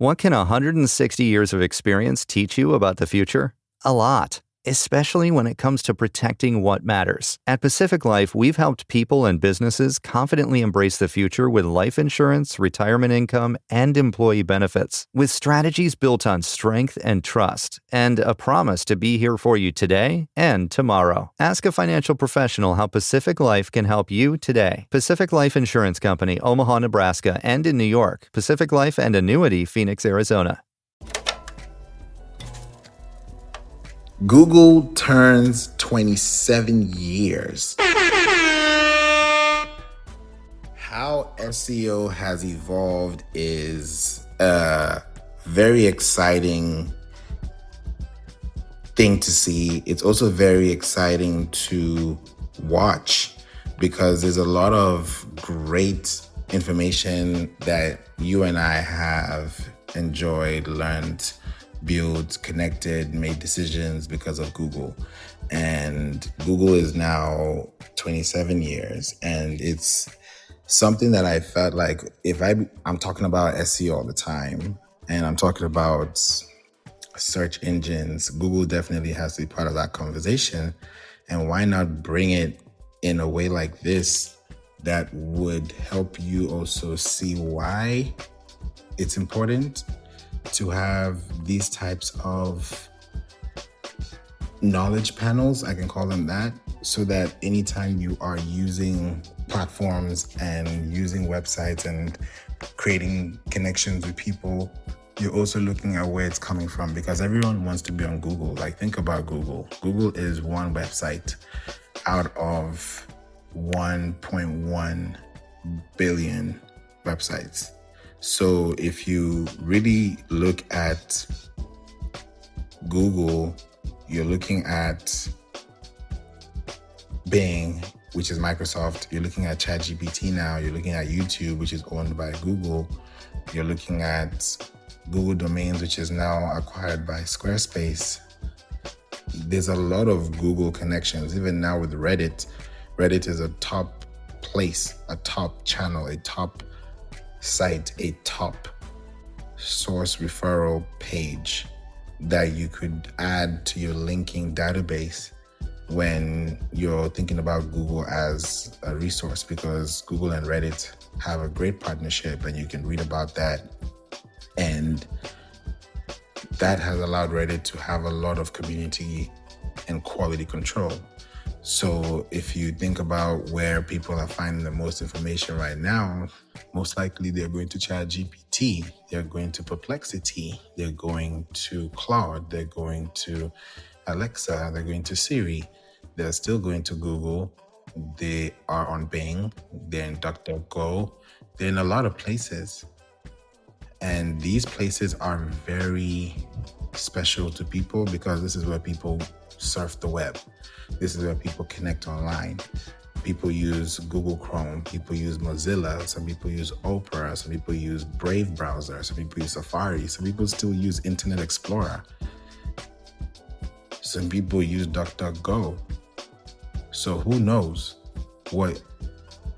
What can 160 years of experience teach you about the future? A lot, especially when it comes to protecting what matters. At Pacific Life, we've helped people and businesses confidently embrace the future with life insurance, retirement income, and employee benefits. With strategies built on strength and trust, and a promise to be here for you today and tomorrow. Ask a financial professional how Pacific Life can help you today. Pacific Life Insurance Company, Omaha, Nebraska, and in New York. Pacific Life and Annuity, Phoenix, Arizona. Google turns 27 years. How SEO has evolved is a very exciting thing to see. It's also very exciting to watch because there's a lot of great information that you and I have enjoyed, learned, built, connected, made decisions because of Google. And Google is now 27 years. And it's something that I felt like if I'm talking about SEO all the time and I'm talking about search engines, Google definitely has to be part of that conversation. And why not bring it in a way like this that would help you also see why it's important to have these types of knowledge panels, I can call them that, so that anytime you are using platforms and using websites and creating connections with people, you're also looking at where it's coming from, because everyone wants to be on Google. Like, think about Google. Google is one website out of 1.1 billion websites. So if you really look at Google, you're looking at Bing, which is Microsoft. You're looking at ChatGPT now. You're looking at YouTube, which is owned by Google. You're looking at Google Domains, which is now acquired by Squarespace. There's a lot of Google connections. Even now with Reddit, Reddit is a top place, a top channel, a top site, a top source referral page that you could add to your linking database when you're thinking about Google as a resource, because Google and Reddit have a great partnership and you can read about that. And that has allowed Reddit to have a lot of community and quality control. So if you think about where people are finding the most information right now, most likely they're going to ChatGPT, they're going to Perplexity, they're going to Claude, they're going to Alexa, they're going to Siri, they're still going to Google, they are on Bing, they're in DuckDuckGo, they're in a lot of places. And these places are very special to people because this is where people surf the web. This is where people connect online. People use Google Chrome, people use Mozilla, some people use Opera, some people use Brave browser, some people use Safari, some people still use Internet Explorer. Some people use DuckDuckGo. So who knows what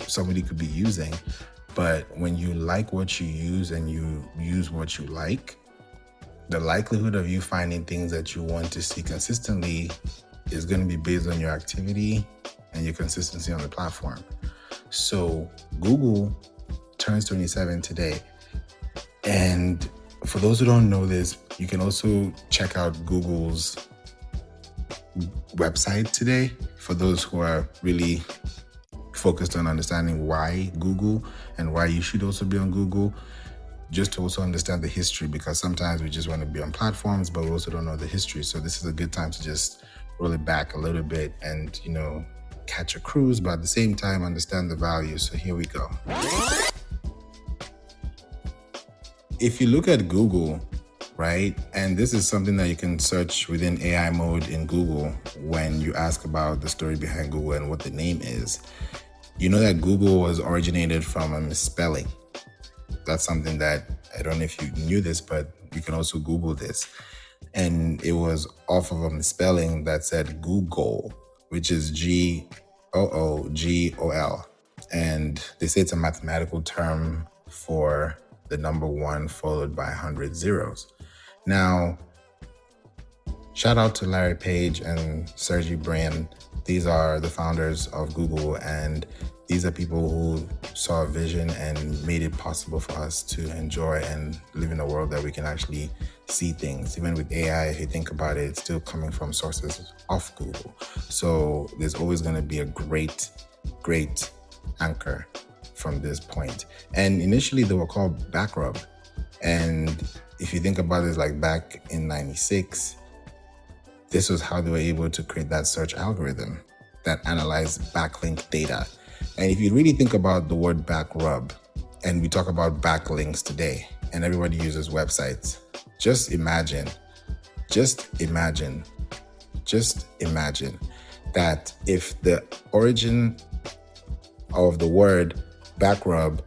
somebody could be using. But when you like what you use and you use what you like, the likelihood of you finding things that you want to see consistently is going to be based on your activity and your consistency on the platform. So Google turns 27 today. And for those who don't know this, you can also check out Google's website today for those who are really focused on understanding why Google and why you should also be on Google, just to also understand the history, because sometimes we just want to be on platforms, but we also don't know the history. So this is a good time to just roll it back a little bit and, catch a cruise, but at the same time, understand the value. So here we go. If you look at Google, right, and this is something that you can search within AI mode in Google when you ask about the story behind Google and what the name is, you know that Google was originated from a misspelling. That's something that, I don't know if you knew this, but you can also Google this. And it was off of a misspelling that said Googol, which is Googol. And they say it's a mathematical term for the number 1 followed by 100 zeros. Now, shout out to Larry Page and Sergey Brin. These are the founders of Google, and these are people who saw a vision and made it possible for us to enjoy and live in a world that we can actually see things. Even with AI, if you think about it, it's still coming from sources off Google. So there's always going to be a great anchor from this point. And initially they were called Backrub. And if you think about it, like back in 96, this was how they were able to create that search algorithm that analyzed backlink data. And if you really think about the word backrub, and we talk about backlinks today, and everybody uses websites, just imagine that if the origin of the word backrub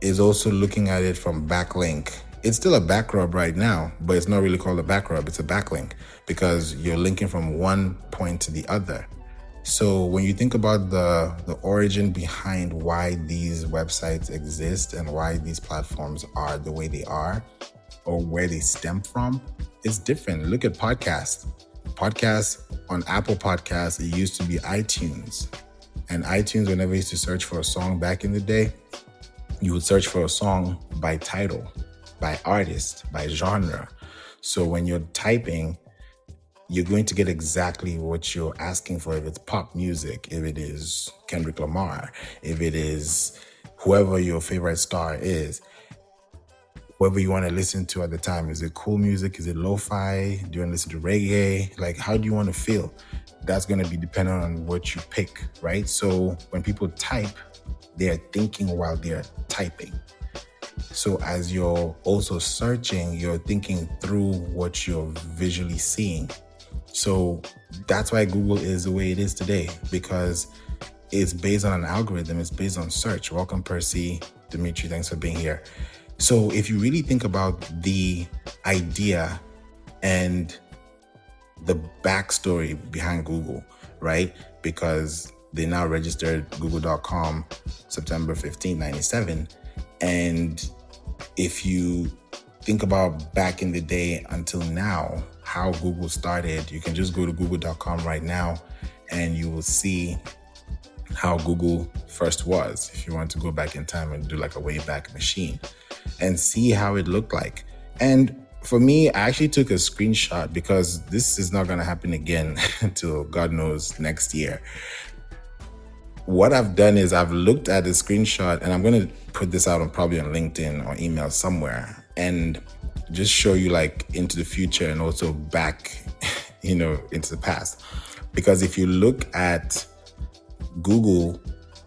is also looking at it from backlink. It's still a backrub right now, but it's not really called a backrub, it's a backlink because you're linking from one point to the other. So when you think about the origin behind why these websites exist and why these platforms are the way they are or where they stem from, it's different. Look at podcasts. Podcasts on Apple Podcasts, it used to be iTunes. And iTunes, whenever you used to search for a song back in the day, you would search for a song by title, by artist, by genre. So when you're typing, you're going to get exactly what you're asking for. If it's pop music, if it is Kendrick Lamar, if it is whoever your favorite star is, whoever you want to listen to at the time. Is it cool music? Is it lo-fi? Do you want to listen to reggae? Like, how do you want to feel? That's going to be dependent on what you pick, right? So when people type, they're thinking while they're typing. So as you're also searching, you're thinking through what you're visually seeing. So that's why Google is the way it is today, because it's based on an algorithm. It's based on search. Welcome, Percy. Dimitri, thanks for being here. So if you really think about the idea and the backstory behind Google, right? Because they now registered Google.com September 15, 97. And if you think about back in the day until now, how Google started, you can just go to Google.com right now and you will see how Google first was. If you want to go back in time and do like a Wayback Machine and see how it looked like. And for me, I actually took a screenshot because this is not going to happen again until God knows next year. What I've done is I've looked at the screenshot, and I'm going to put this out on probably on LinkedIn or email somewhere, and just show you like into the future and also back, into the past. Because if you look at Google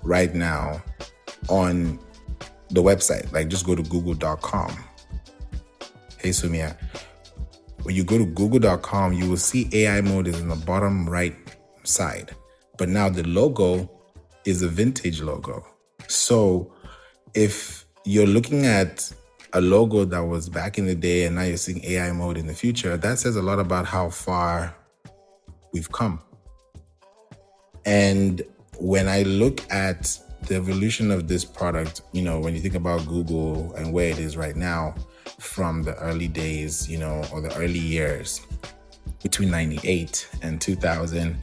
right now on the website, like just go to google.com. Hey, Sumia. When you go to google.com, you will see AI mode is in the bottom right side. But now the logo is a vintage logo. So if you're looking at a logo that was back in the day and now you're seeing AI mode in the future, that says a lot about how far we've come. And when I look at the evolution of this product, when you think about Google and where it is right now from the early days, or the early years between 98 and 2000,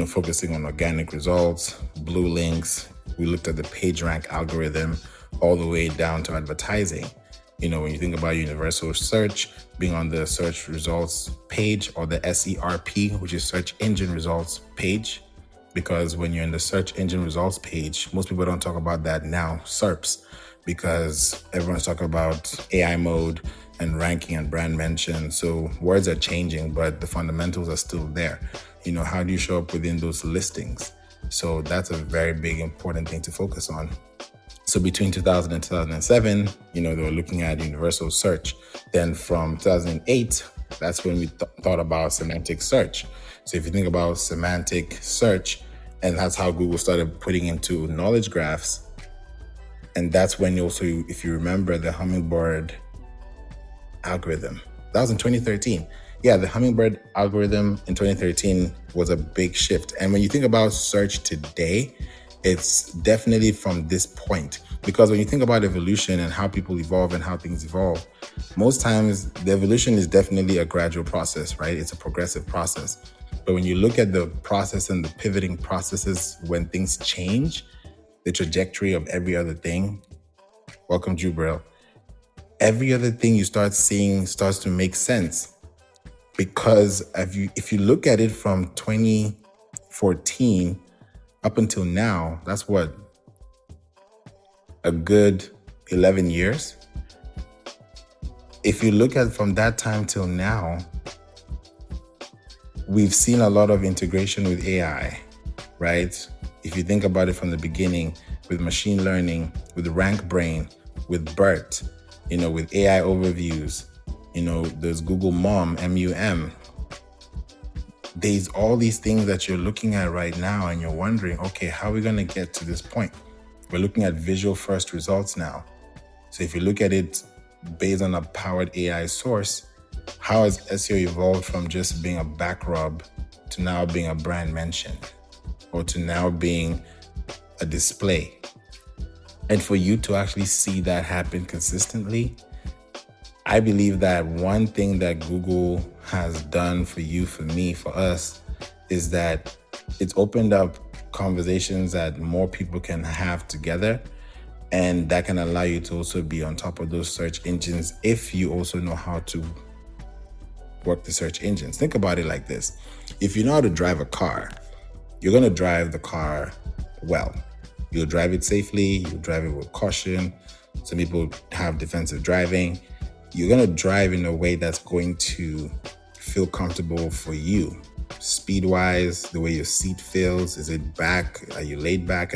focusing on organic results, blue links. We looked at the PageRank algorithm all the way down to advertising. When you think about universal search, being on the search results page or the SERP, which is search engine results page, because when you're in the search engine results page, most people don't talk about that now, SERPs, because everyone's talking about AI mode and ranking and brand mention. So words are changing, but the fundamentals are still there. How do you show up within those listings? So that's a very big, important thing to focus on. So between 2000 and 2007, they were looking at universal search. Then from 2008, that's when we thought about semantic search. So if you think about semantic search, and that's how Google started putting into knowledge graphs. And that's when also, if you remember, the Hummingbird algorithm, that was in 2013. Yeah, the Hummingbird algorithm in 2013 was a big shift. And when you think about search today, it's definitely from this point. Because when you think about evolution and how people evolve and how things evolve, most times the evolution is definitely a gradual process, right? It's a progressive process. But when you look at the process and the pivoting processes when things change, the trajectory of every other thing, welcome Jubril, every other thing you start seeing starts to make sense. Because if you look at it from 2014 up until now, that's what, a good 11 years. If you look at from that time till now, we've seen a lot of integration with AI, right? If you think about it from the beginning, with machine learning, with RankBrain, with BERT, with AI overviews, there's Google MUM, MUM. There's all these things that you're looking at right now and you're wondering, okay, how are we going to get to this point? We're looking at visual first results now. So if you look at it based on a powered AI source, how has SEO evolved from just being a backrub to now being a brand mention, or to now being a display? And for you to actually see that happen consistently, I believe that one thing that Google has done for you, for me, for us, is that it's opened up conversations that more people can have together. And that can allow you to also be on top of those search engines if you also know how to work the search engines. Think about it like this. If you know how to drive a car, you're going to drive the car well. You'll drive it safely. You'll drive it with caution. Some people have defensive driving. You're going to drive in a way that's going to feel comfortable for you. Speed-wise, the way your seat feels. Is it back? Are you laid back?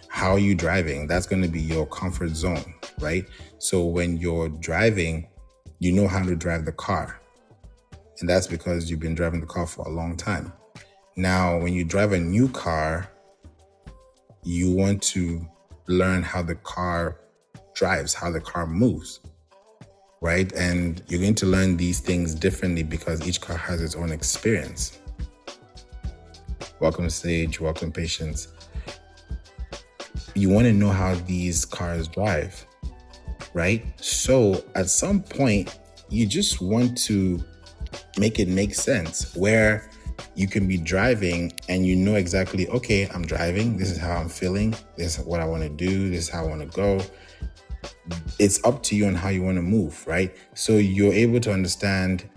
How are you driving? That's going to be your comfort zone, right? So when you're driving, you know how to drive the car. And that's because you've been driving the car for a long time. Now, when you drive a new car, you want to learn how the car drives, how the car moves, right? And you're going to learn these things differently because each car has its own experience. Welcome Sage, welcome Patience. You want to know how these cars drive, right? So at some point, you just want to make it make sense where you can be driving and you know exactly, okay, I'm driving. This is how I'm feeling. This is what I want to do. This is how I want to go. It's up to you on how you want to move, right? So you're able to understand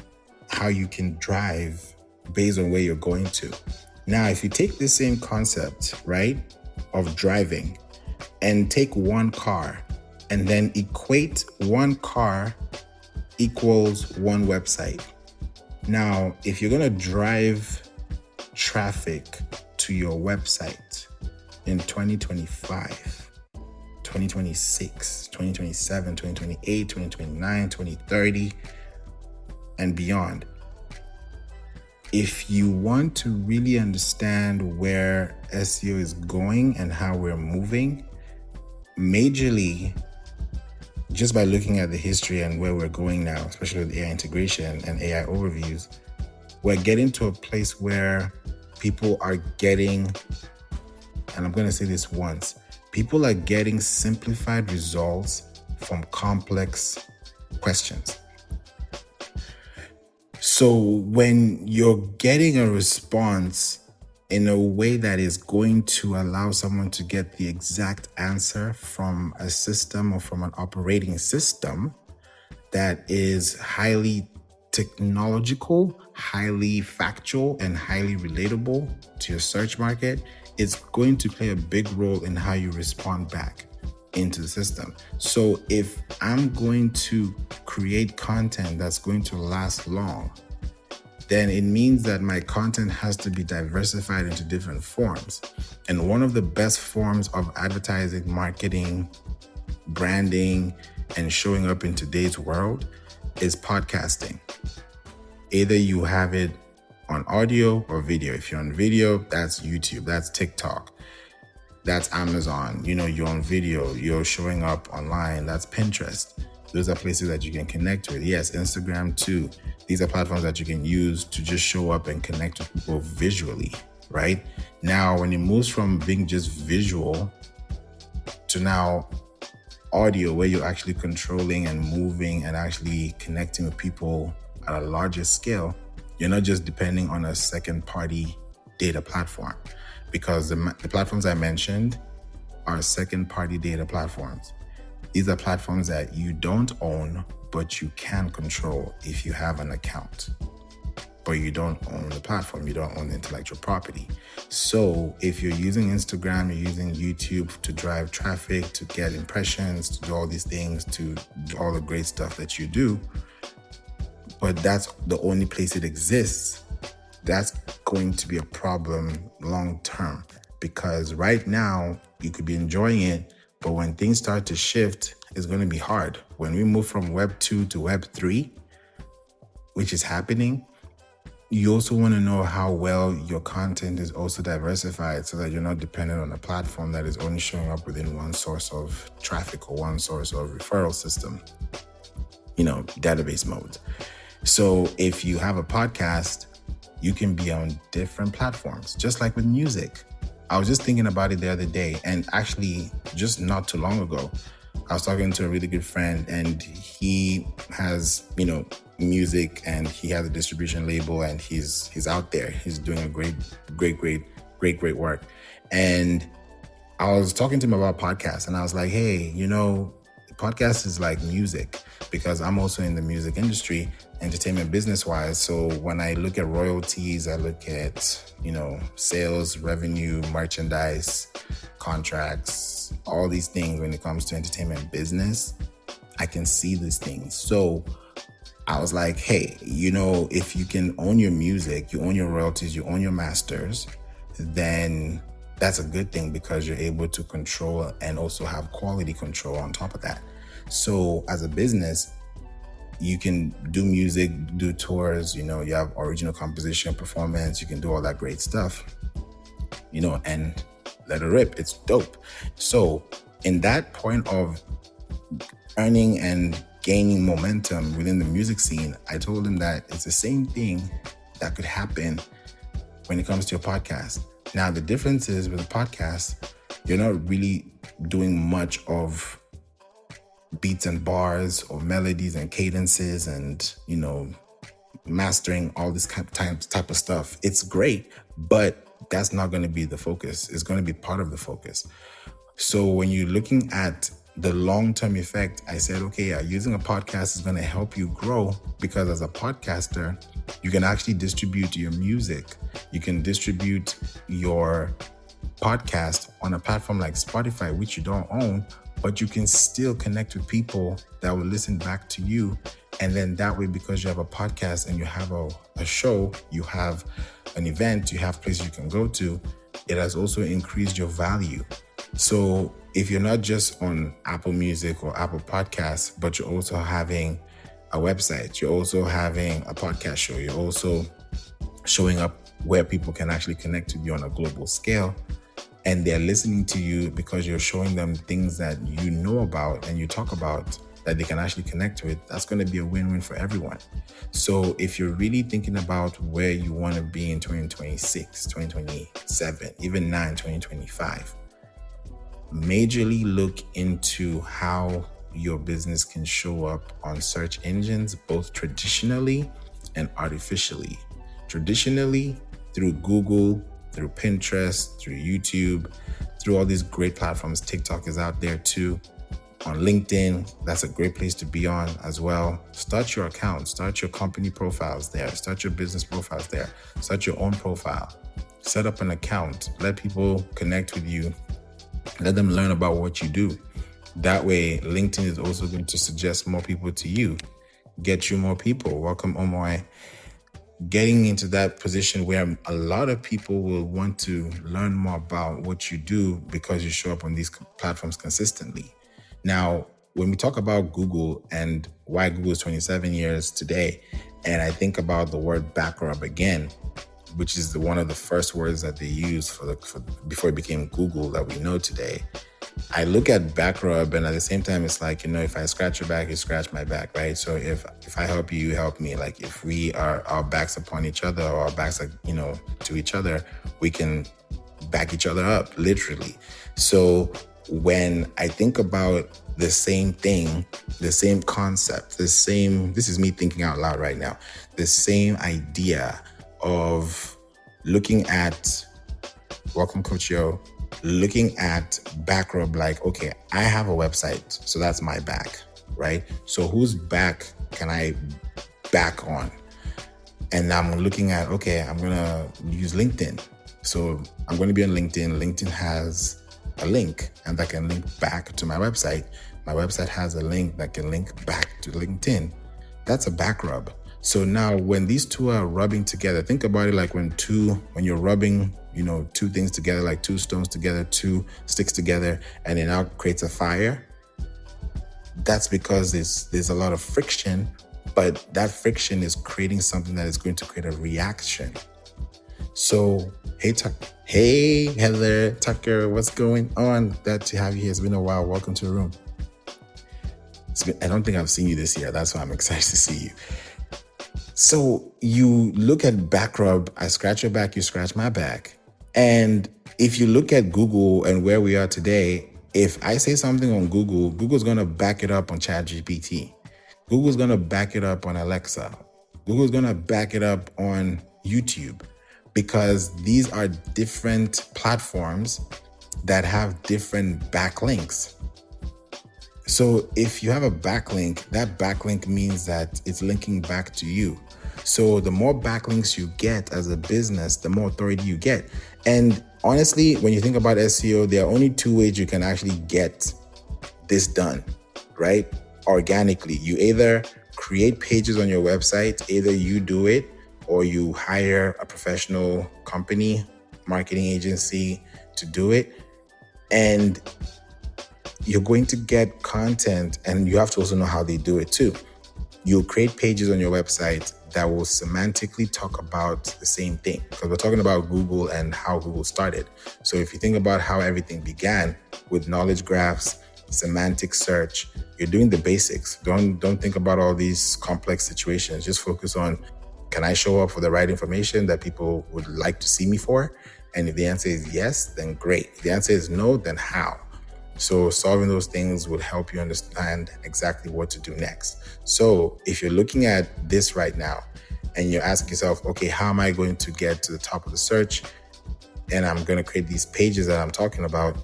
how you can drive based on where you're going to. Now, if you take the same concept, right, of driving and take one car and then equate one car equals one website. Now, if you're going to drive traffic to your website in 2025, 2026, 2027, 2028, 2029, 2030, and beyond, if you want to really understand where SEO is going and how we're moving, majorly, just by looking at the history and where we're going now, especially with AI integration and AI overviews, we're getting to a place where people are getting, and I'm going to say this once, people are getting simplified results from complex questions. So when you're getting a response in a way that is going to allow someone to get the exact answer from a system or from an operating system that is highly technological, highly factual, and highly relatable to your search market, it's going to play a big role in how you respond back into the system. So if I'm going to create content that's going to last long, then it means that my content has to be diversified into different forms. And one of the best forms of advertising, marketing, branding, and showing up in today's world is podcasting. Either you have it on audio or video. If you're on video, that's YouTube, that's TikTok, that's Amazon. You're on video, you're showing up online, that's Pinterest. Those are places that you can connect with. Yes, Instagram too. These are platforms that you can use to just show up and connect with people visually, right? Now, when it moves from being just visual to now audio, where you're actually controlling and moving and actually connecting with people at a larger scale. You're not just depending on a second party data platform, because the platforms I mentioned are second party data platforms. These are platforms that you don't own, but you can control if you have an account. But you don't own the platform, you don't own the intellectual property. So if you're using Instagram, you're using YouTube to drive traffic, to get impressions, to do all these things, to do all the great stuff that you do, but that's the only place it exists, that's going to be a problem long term. Because right now you could be enjoying it, but when things start to shift, it's going to be hard. When we move from Web 2 to Web 3, which is happening, you also want to know how well your content is also diversified, so that you're not dependent on a platform that is only showing up within one source of traffic or one source of referral system, database mode. So if you have a podcast, you can be on different platforms, just like with music. I was just thinking about it the other day, and actually just not too long ago, I was talking to a really good friend, and he has, music, and he has a distribution label, and he's out there. He's doing a great work. And I was talking to him about podcasts, and I was like, hey, podcast is like music, because I'm also in the music industry, entertainment business wise. So when I look at royalties, I look at, sales, revenue, merchandise, contracts, all these things. When it comes to entertainment business, I can see these things. So I was like, hey, if you can own your music, you own your royalties, you own your masters, then that's a good thing, because you're able to control and also have quality control on top of that. So as a business, you can do music, do tours, you have original composition, performance, you can do all that great stuff, and let it rip. It's dope. So in that point of earning and gaining momentum within the music scene, I told him that it's the same thing that could happen when it comes to your podcast. Now, the difference is with a podcast, you're not really doing much of beats and bars or melodies and cadences and, mastering all this type of stuff. It's great, but that's not going to be the focus. It's going to be part of the focus. So when you're looking at the long-term effect, I said, okay, using a podcast is going to help you grow, because as a podcaster, you can actually distribute your music. You can distribute your podcast on a platform like Spotify, which you don't own, but you can still connect with people that will listen back to you. And then that way, because you have a podcast and you have a show, you have an event, you have places you can go to, it has also increased your value. So if you're not just on Apple Music or Apple Podcasts, but you're also having a website, you're also having a podcast show, you're also showing up where people can actually connect with you on a global scale, and they're listening to you because you're showing them things that you know about and you talk about that they can actually connect with, that's going to be a win-win for everyone. So if you're really thinking about where you want to be in 2026, 2027, even now in 2025, majorly look into how your business can show up on search engines, both traditionally and artificially. Traditionally, through Google, through Pinterest, through YouTube, through all these great platforms. TikTok is out there too. On LinkedIn, that's a great place to be on as well. Start your account, start your company profiles there, start your business profiles there, start your own profile, set up an account, let people connect with you, let them learn about what you do. That way, LinkedIn is also going to suggest more people to you, get you more people. Welcome, Omoy. Getting into that position where a lot of people will want to learn more about what you do because you show up on these platforms consistently. Now, when we talk about Google and why Google is 27 years today, and I think about the word Backrub again, which is one of the first words that they used for before it became Google that we know today. I look at Backrub, and at the same time, it's like, if I scratch your back, you scratch my back, right? So if I help you, you help me. Like if we are our backs upon each other, or our backs are, to each other, we can back each other up, literally. So when I think about the same thing, the same concept, this is me thinking out loud right now, the same idea of looking at, welcome Coach Yo, looking at Backrub like, okay, I have a website, so that's my back, right? So whose back can I back on? And I'm looking at, okay, I'm going to use LinkedIn. So I'm going to be on LinkedIn. LinkedIn has a link and that can link back to my website. My website has a link that can link back to LinkedIn. That's a back rub. So now when these two are rubbing together, think about it like when you're rubbing, two things together, like two stones together, two sticks together, and it now creates a fire. That's because there's a lot of friction, but that friction is creating something that is going to create a reaction. So, hey Heather, Tucker, what's going on? Glad to have you here. It's been a while. Welcome to the room. I don't think I've seen you this year. That's why I'm excited to see you. So you look at Backrub, I scratch your back, you scratch my back. And if you look at Google and where we are today, if I say something on Google, Google's going to back it up on ChatGPT. Google's going to back it up on Alexa. Google's going to back it up on YouTube, because these are different platforms that have different backlinks. So if you have a backlink, that backlink means that it's linking back to you. So the more backlinks you get as a business, the more authority you get. And honestly, when you think about SEO, there are only two ways you can actually get this done, right? Organically. You either create pages on your website, either you do it or you hire a professional company, marketing agency to do it. And you're going to get content, and you have to also know how they do it too. You'll create pages on your website that will semantically talk about the same thing, because we're talking about Google and how Google started. So if you think about how everything began with knowledge graphs, semantic search, you're doing the basics. Don't think about all these complex situations. Just focus on, can I show up for the right information that people would like to see me for? And if the answer is yes, then great. If the answer is no, then how? So solving those things will help you understand exactly what to do next. So if you're looking at this right now and you're asking yourself, okay, how am I going to get to the top of the search? And I'm going to create these pages that I'm talking about.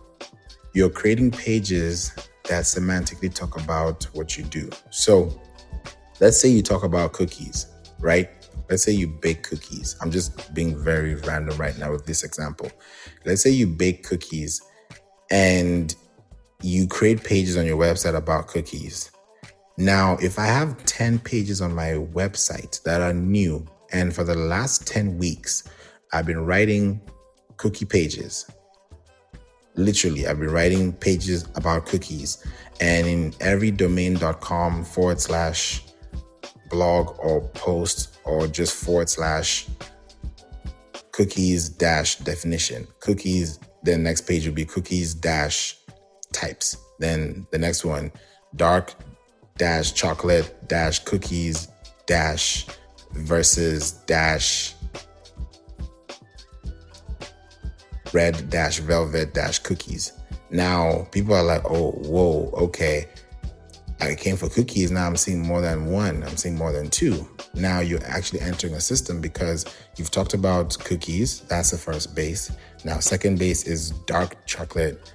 You're creating pages that semantically talk about what you do. So let's say you talk about cookies, right? Let's say you bake cookies. I'm just being very random right now with this example. Let's say you bake cookies and you create pages on your website about cookies. Now, if I have 10 pages on my website that are new, and for the last 10 weeks, I've been writing cookie pages. Literally, I've been writing pages about cookies. And in every domain.com/blog or post or just /cookies-definition. Cookies, then next page will be cookies-types. Then the next one, dark-chocolate-cookies- versus red-velvet-cookies. Now people are like, oh, whoa, okay. I came for cookies. Now I'm seeing more than one. I'm seeing more than two. Now you're actually entering a system because you've talked about cookies. That's the first base. Now, second base is dark chocolate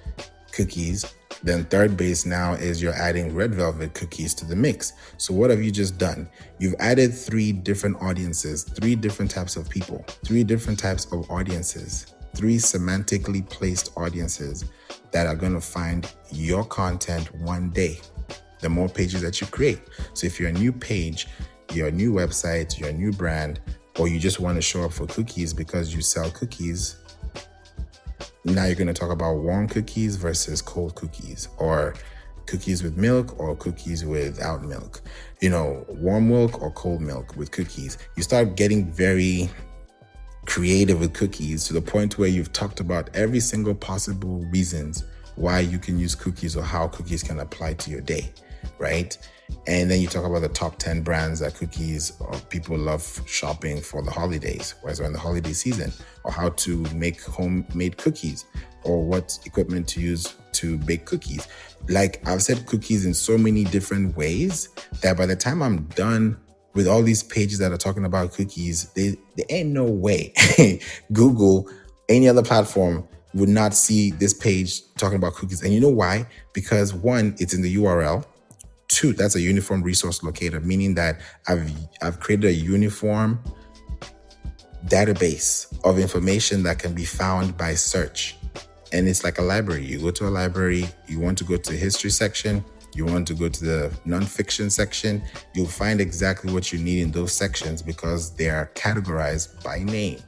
cookies. Then third base now is you're adding red velvet cookies to the mix. So what have you just done? You've added 3 different audiences, 3 different types of people, 3 different types of audiences, 3 semantically placed audiences that are going to find your content one day. The more pages that you create. So if you're a new page, you're a new website, you're a new brand, or you just want to show up for cookies because you sell cookies, now you're going to talk about warm cookies versus cold cookies, or cookies with milk or cookies without milk, warm milk or cold milk with cookies. You start getting very creative with cookies to the point where you've talked about every single possible reasons why you can use cookies or how cookies can apply to your day. right? And then you talk about the top 10 brands that cookies or people love shopping for the holidays, whereas we're in the holiday season, or how to make homemade cookies, or what equipment to use to bake cookies. Like I've said cookies in so many different ways that by the time I'm done with all these pages that are talking about cookies, there ain't no way Google, any other platform would not see this page talking about cookies. And you know why? Because one, it's in the URL. Two, that's a uniform resource locator, meaning that I've created a uniform database of information that can be found by search. And it's like a library. You go to a library, you want to go to the history section, you want to go to the nonfiction section, you'll find exactly what you need in those sections because they are categorized by name.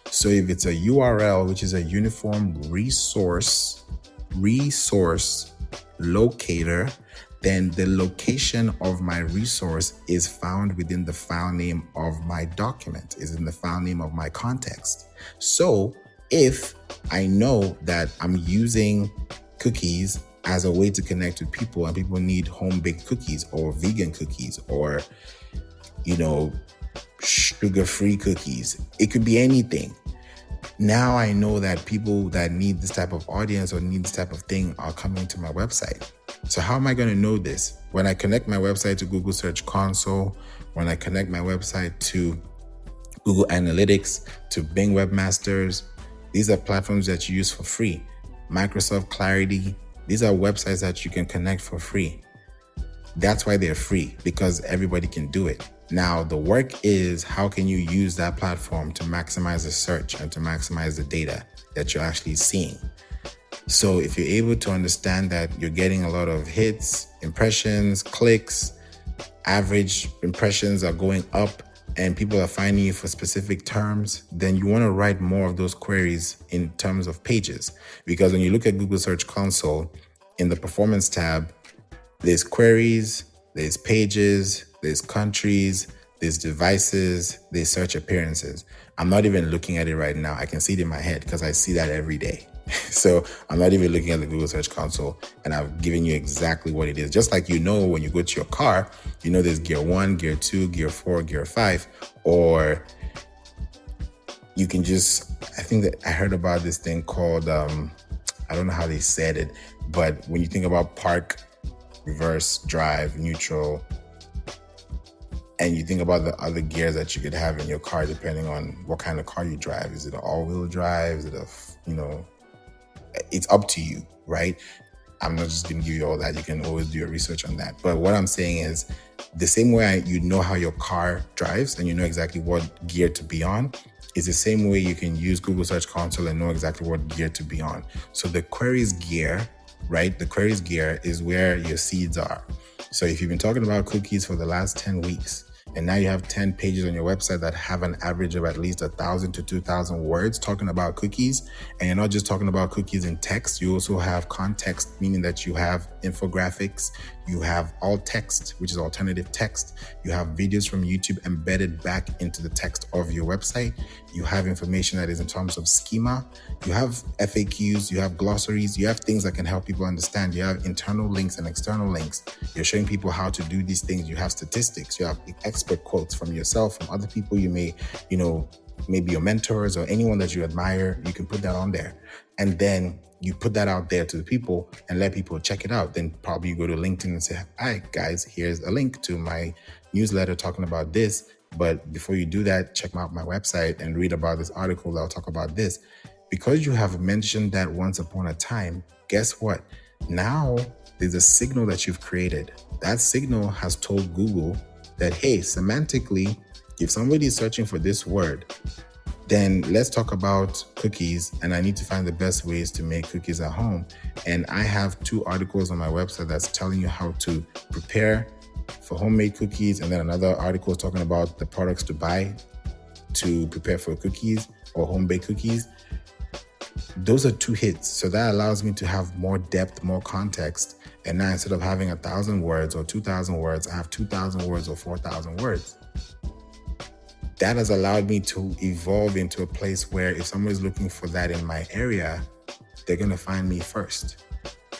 So if it's a URL, which is a uniform resource locator, then the location of my resource is found within the file name of my document, is in the file name of my context. So if I know that I'm using cookies as a way to connect with people and people need home-baked cookies or vegan cookies or, sugar-free cookies, it could be anything. Now I know that people that need this type of audience or need this type of thing are coming to my website. So how am I going to know this? When I connect my website to Google Search Console, when I connect my website to Google Analytics, to Bing Webmasters, these are platforms that you use for free. Microsoft Clarity, these are websites that you can connect for free. That's why they're free, because everybody can do it. Now, the work is how can you use that platform to maximize the search and to maximize the data that you're actually seeing. So if you're able to understand that you're getting a lot of hits, impressions, clicks, average impressions are going up, and people are finding you for specific terms, then you want to write more of those queries in terms of pages. Because when you look at Google Search Console, in the performance tab, there's queries, there's pages, there's countries, there's devices, there's search appearances. I'm not even looking at it right now. I can see it in my head because I see that every day. So I'm not even looking at the Google Search Console, and I've given you exactly what it is. Just like when you go to your car, there's gear 1, gear 2, gear 4, gear 5, or you can I think that I heard about this thing called, I don't know how they said it, but when you think about park, reverse, drive, neutral, and you think about the other gears that you could have in your car depending on what kind of car you drive. Is it an all-wheel drive? Is it it's up to you, right? I'm not just going to give you all that. You can always do your research on that. But what I'm saying is the same way you know how your car drives and you know exactly what gear to be on is the same way you can use Google Search Console and know exactly what gear to be on. So the queries gear, right? The queries gear is where your seeds are. So if you've been talking about cookies for the last 10 weeks, and now you have 10 pages on your website that have an average of at least 1,000 to 2,000 words talking about cookies. And you're not just talking about cookies in text. You also have context, meaning that you have infographics, you have alt text, which is alternative text. You have videos from YouTube embedded back into the text of your website. You have information that is in terms of schema. You have FAQs, you have glossaries, you have things that can help people understand. You have internal links and external links. You're showing people how to do these things. You have statistics, you have expert quotes from yourself, from other people you may, maybe your mentors or anyone that you admire. You can put that on there. And then you put that out there to the people and let people check it out. Then probably you go to LinkedIn and say, hi guys, here's a link to my newsletter talking about this. But before you do that, check out my website and read about this article that'll talk about this. Because you have mentioned that once upon a time, guess what? Now there's a signal that you've created. That signal has told Google that, hey, semantically, if somebody is searching for this word, then let's talk about cookies, and I need to find the best ways to make cookies at home. And I have 2 articles on my website that's telling you how to prepare for homemade cookies, and then another article is talking about the products to buy to prepare for cookies or home-baked cookies. Those are 2 hits. So that allows me to have more depth, more context. And now instead of having 1,000 words or 2,000 words, I have 2,000 words or 4,000 words. That has allowed me to evolve into a place where if somebody's looking for that in my area, they're going to find me first.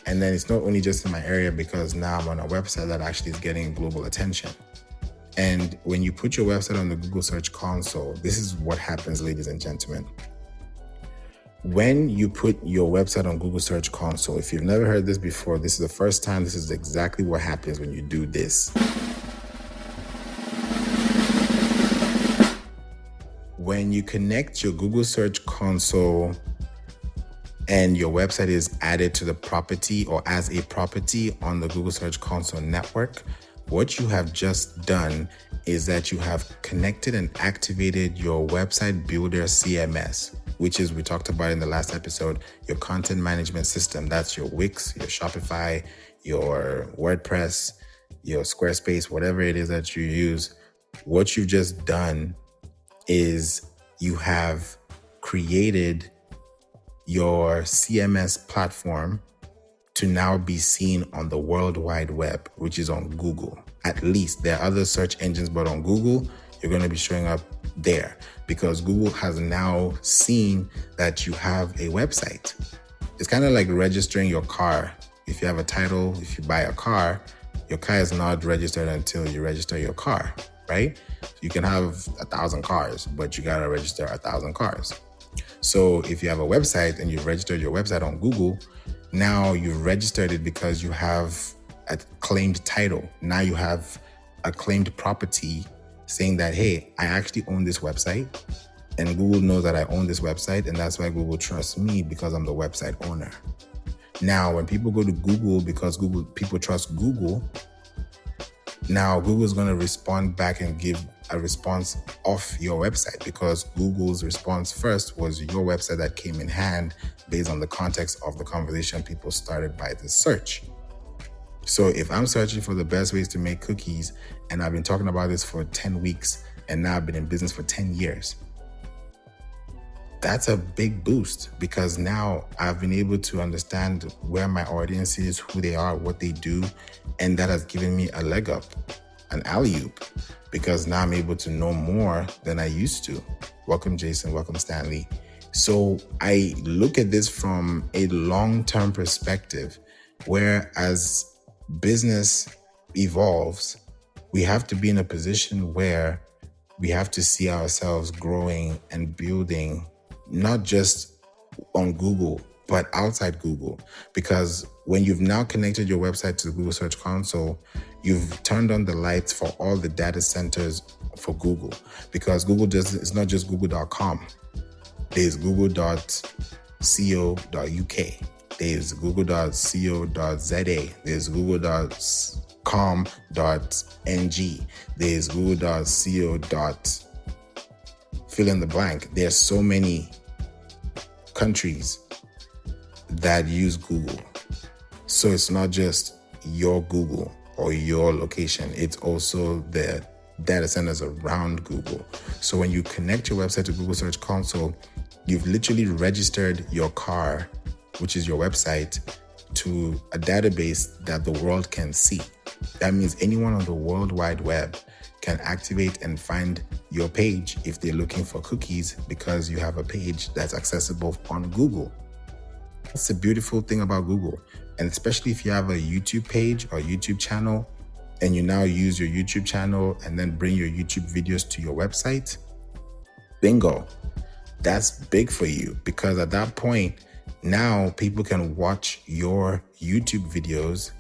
And then it's not only just in my area, because now I'm on a website that actually is getting global attention. And when you put your website on the Google Search Console, this is what happens, ladies and gentlemen. When you put your website on Google Search Console, if you've never heard this before, this is the first time. This is exactly what happens when you do this. When you connect your Google Search Console and your website is added to the property or as a property on the Google Search Console network, what you have just done is that you have connected and activated your website builder CMS, which is, we talked about in the last episode, your content management system. That's your Wix, your Shopify, your WordPress, your Squarespace, whatever it is that you use. What you've just done is you have created your CMS platform to now be seen on the World Wide Web, which is on Google. At least there are other search engines, but on Google, you're going to be showing up there because Google has now seen that you have a website. It's kind of like registering your car. If you have a title, if you buy a car, your car is not registered until you register your car, right? You can have 1,000 cars, but you got to register 1,000 cars. So if you have a website and you've registered your website on Google, now you've registered it because you have a claimed title. Now you have a claimed property saying that, hey, I actually own this website, and Google knows that I own this website, and that's why Google trusts me because I'm the website owner. Now, when people go to Google, because people trust Google, now Google is going to respond back and give a response off your website, because Google's response first was your website that came in hand based on the context of the conversation people started by the search. So if I'm searching for the best ways to make cookies, and I've been talking about this for 10 weeks, and now I've been in business for 10 years, that's a big boost, because now I've been able to understand where my audience is, who they are, what they do, and that has given me a leg up, an alley-oop, because now I'm able to know more than I used to. Welcome, Jason. Welcome, Stanley. So I look at this from a long-term perspective, where as business evolves, we have to be in a position where we have to see ourselves growing and building, not just on Google, but outside Google. Because when you've now connected your website to the Google Search Console, you've turned on the lights for all the data centers for Google. Because Google it's not just google.com. There's google.co.uk. There's google.co.za. There's google.com.ng. There's google.co. Fill in the blank. There's so many countries that use Google. So it's not just your Google or your location. It's also the data centers around Google. So when you connect your website to Google Search Console, you've literally registered your car, which is your website, to a database that the world can see. That means anyone on the World Wide Web can activate and find your page if they're looking for cookies, because you have a page that's accessible on Google. That's the beautiful thing about Google. And especially if you have a YouTube page or YouTube channel, and you now use your YouTube channel and then bring your YouTube videos to your website, bingo. That's big for you, because at that point, now people can watch your YouTube videos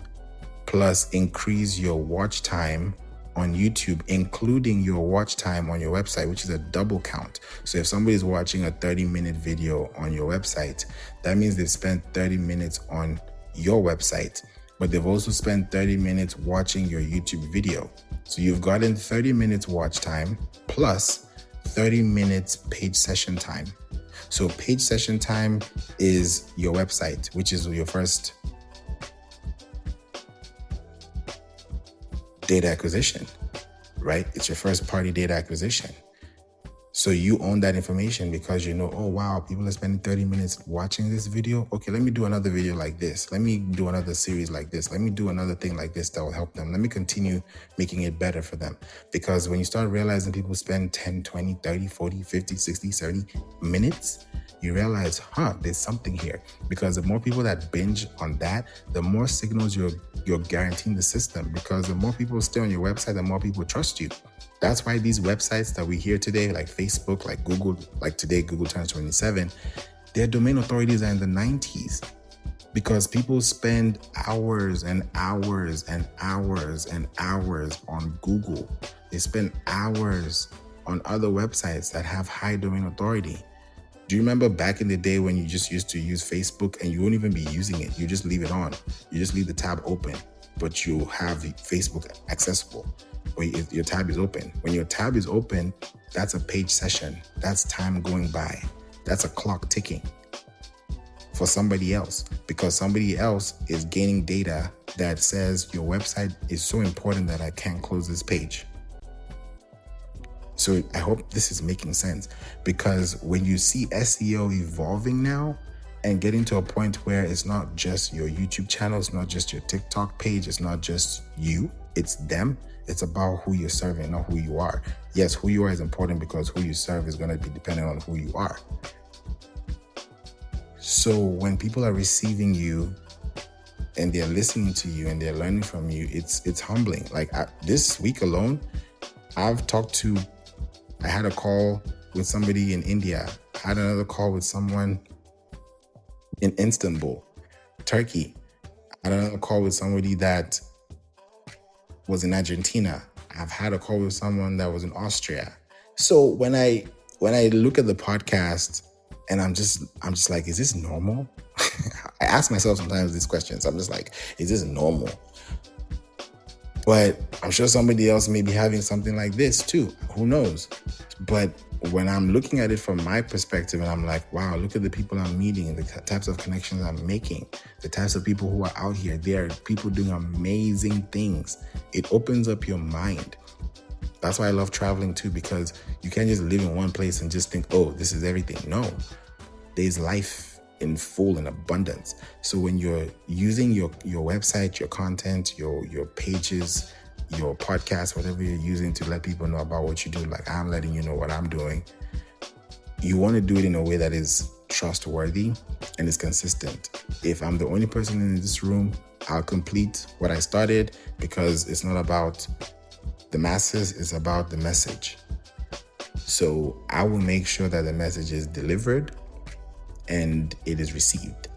plus increase your watch time on YouTube, including your watch time on your website, which is a double count. So if somebody's watching a 30-minute video on your website, that means they've spent 30 minutes on your website, but they've also spent 30 minutes watching your YouTube video. So you've gotten 30 minutes watch time plus 30 minutes page session time. So page session time is your website, which is your first data acquisition, right? It's your first party data acquisition. So So you own that information because you know, oh wow, people are spending 30 minutes watching this video. Okay, let me do another video like this. Let me do another series like this. Let me do another thing like this that will help them. Let me continue making it better for them. Because when you start realizing people spend 10, 20, 30, 40, 50, 60, 70 minutes, you realize, there's something here. Because the more people that binge on that, the more signals you're guaranteeing the system. Because the more people stay on your website, the more people trust you. That's why these websites that we hear today, like Facebook, like Google, like today, Google turns 27, their domain authorities are in the 90s because people spend hours and hours and hours and hours on Google. They spend hours on other websites that have high domain authority. Do you remember back in the day when you just used to use Facebook and you won't even be using it? You just leave it on. You just leave the tab open, but you have Facebook accessible. Your tab is open. When your tab is open, that's a page session. That's time going by. That's a clock ticking for somebody else because somebody else is gaining data that says your website is so important that I can't close this page. So I hope this is making sense because when you see SEO evolving now and getting to a point where it's not just your YouTube channel, it's not just your TikTok page, it's not just you, it's them. It's about who you're serving, not who you are. Yes, who you are is important because who you serve is going to be dependent on who you are. So when people are receiving you and they're listening to you and they're learning from you, it's humbling. Like this week alone, I had a call with somebody in India. I had another call with someone in Istanbul, Turkey. I had another call with somebody that was in Argentina. I've had a call with someone that was in Austria. So when I look at the podcast and I'm just like, is this normal? I ask myself sometimes these questions. I'm just like, is this normal? But I'm sure somebody else may be having something like this too. Who knows? But when I'm looking at it from my perspective and I'm like, wow, look at the people I'm meeting and the types of connections I'm making, the types of people who are out here. There are people doing amazing things. It opens up your mind. That's why I love traveling too, because you can't just live in one place and just think, oh, this is everything. No, there's life in full and abundance. So when you're using your website, your content, your pages, your podcast, whatever you're using to let people know about what you do, like I'm letting you know what I'm doing, you want to do it in a way that is trustworthy and is consistent. If I'm the only person in this room, I'll complete what I started because it's not about the masses, it's about the message. So I will make sure that the message is delivered and it is received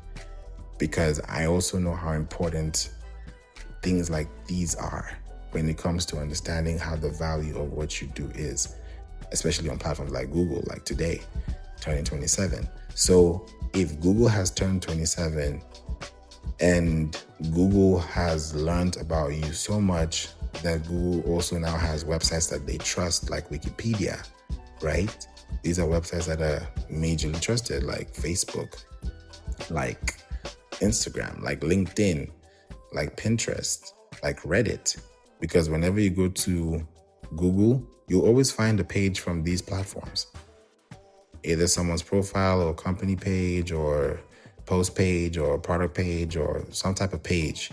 because I also know how important things like these are when it comes to understanding how the value of what you do is, especially on platforms like Google, like today, turning 27. So if Google has turned 27 and Google has learned about you so much that Google also now has websites that they trust, like Wikipedia, right? These are websites that are majorly trusted, like Facebook, like Instagram, like LinkedIn, like Pinterest, like Reddit. Because whenever you go to Google, you'll always find a page from these platforms. Either someone's profile or company page or post page or product page or some type of page.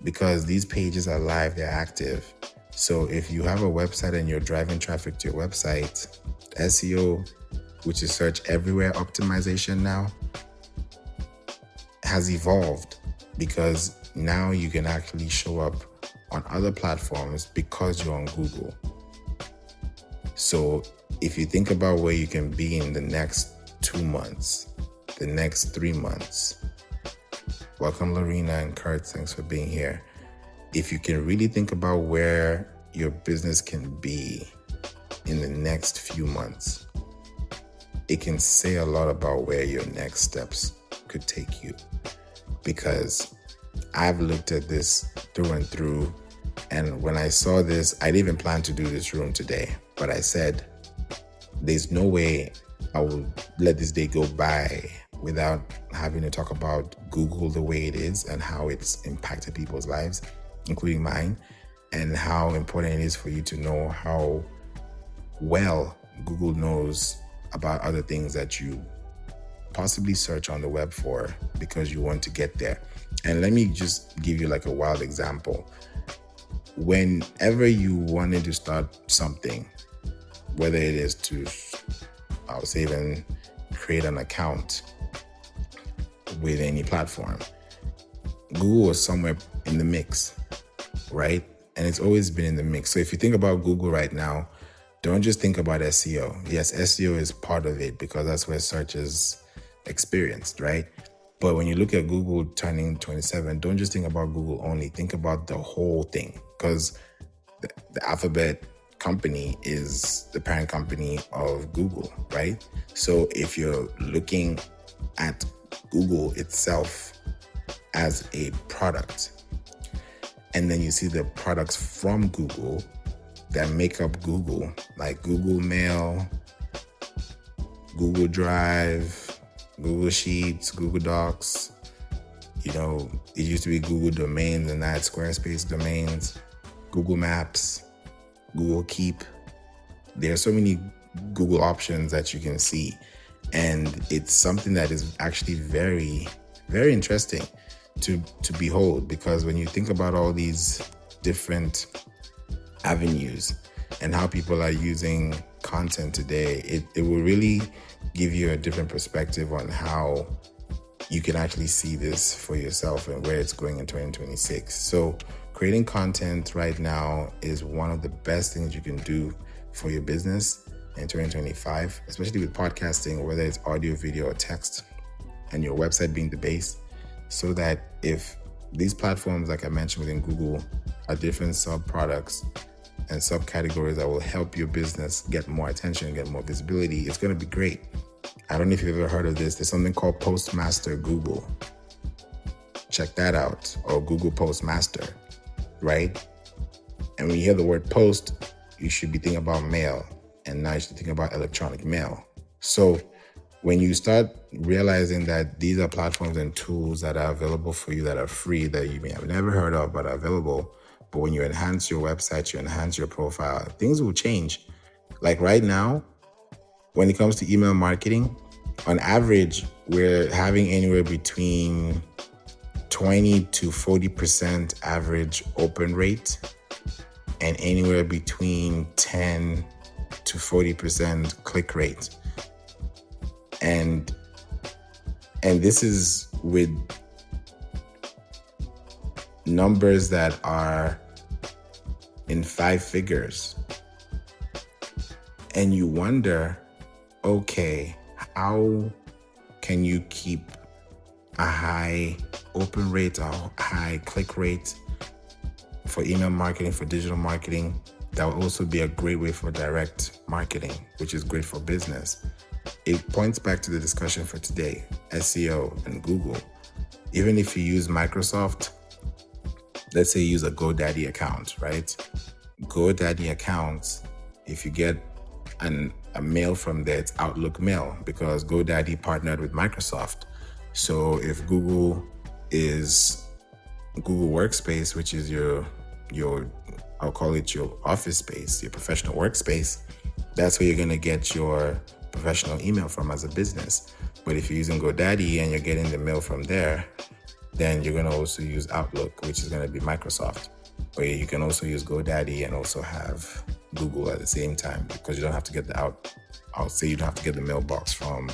Because these pages are live, they're active. So if you have a website and you're driving traffic to your website, SEO, which is search everywhere optimization now, has evolved because now you can actually show up on other platforms because you're on Google. So if you think about where you can be in the next 2 months, the next 3 months, welcome Lorena and Kurt, thanks for being here. If you can really think about where your business can be in the next few months, it can say a lot about where your next steps could take you. Because I've looked at this through and through, and when I saw this, I didn't even plan to do this room today, but I said, there's no way I will let this day go by without having to talk about Google the way it is and how it's impacted people's lives, including mine, and how important it is for you to know how well Google knows about other things that you possibly search on the web for because you want to get there. And let me just give you like a wild example. Whenever you wanted to start something, whether it is to, I would say, even create an account with any platform, Google was somewhere in the mix, right? And it's always been in the mix. So if you think about Google right now, don't just think about SEO. Yes, SEO is part of it because that's where search is experienced, right? But when you look at Google turning 27, don't just think about Google only. Think about the whole thing, because the Alphabet company is the parent company of Google, right? So if you're looking at Google itself as a product, and then you see the products from Google that make up Google, like Google Mail, Google Drive, Google Sheets, Google Docs, it used to be Google Domains and that Squarespace domains, Google Maps, Google Keep. There are so many Google options that you can see. And it's something that is actually very, very interesting to behold, because when you think about all these different avenues and how people are using content today, it will really give you a different perspective on how you can actually see this for yourself and where it's going in 2026. So creating content right now is one of the best things you can do for your business in 2025, especially with podcasting, whether it's audio, video, or text, and your website being the base, so that if these platforms, like I mentioned within Google, are different sub-products and subcategories that will help your business get more attention, get more visibility, it's going to be great. I don't know if you've ever heard of this. There's something called Postmaster Google. Check that out, or Google Postmaster, right? And when you hear the word post, you should be thinking about mail, and now you should think about electronic mail. So when you start realizing that these are platforms and tools that are available for you that are free, that you may have never heard of but are available, but when you enhance your website, you enhance your profile, things will change. Like right now, when it comes to email marketing, on average, we're having anywhere between 20 to 40% average open rate, and anywhere between 10 to 40% click rate. And this is with numbers that are in 5 figures. And you wonder, okay, how can you keep a high open rate, a high click rate for email marketing, for digital marketing? That will also be a great way for direct marketing, which is great for business. It points back to the discussion for today, SEO and Google. Even if you use Microsoft, let's say you use a GoDaddy account, right? GoDaddy accounts, if you get a mail from there, it's Outlook mail, because GoDaddy partnered with Microsoft. So if Google is Google Workspace, which is your I'll call it your office space, your professional workspace, that's where you're going to get your professional email from as a business. But if you're using GoDaddy and you're getting the mail from there, then you're going to also use Outlook, which is going to be Microsoft. Or you can also use GoDaddy and also have Google at the same time, because you don't have to get you don't have to get the mailbox from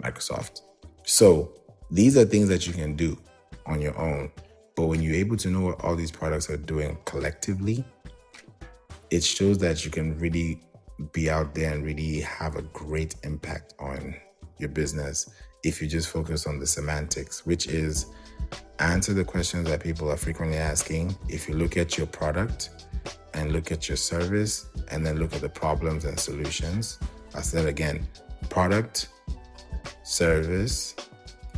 Microsoft. So these are things that you can do on your own. But when you're able to know what all these products are doing collectively, it shows that you can really be out there and really have a great impact on your business if you just focus on the semantics, which is answer the questions that people are frequently asking. If you look at your product and look at your service and then look at the problems and solutions, I said again, product, service,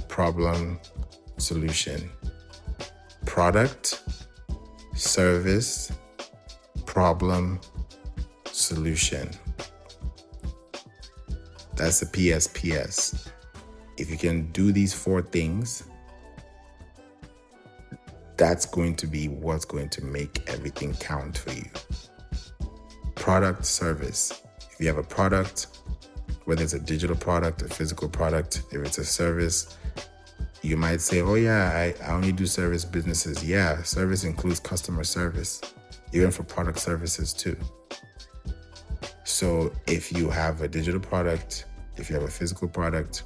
problem, solution. Product, service, problem, solution. That's the PSPS. If you can do these 4 things, that's going to be what's going to make everything count for you. Product, service. If you have a product, whether it's a digital product, a physical product, if it's a service, you might say, oh yeah, I only do service businesses. Yeah, service includes customer service, even for product services too. So if you have a digital product, if you have a physical product,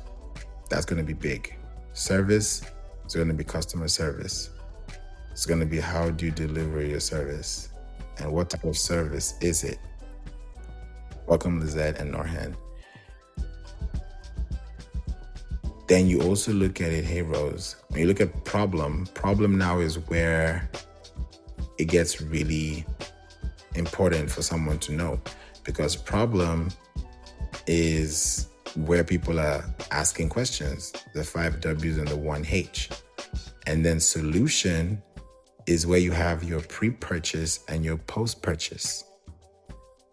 that's going to be big. Service is going to be customer service. It's going to be how do you deliver your service and what type of service is it? Welcome Lizette and Norhan. Then you also look at it, hey Rose, when you look at problem now is where it gets really important for someone to know, because problem is where people are asking questions, the 5 W's and the 1 H. And then solution is where you have your pre-purchase and your post-purchase.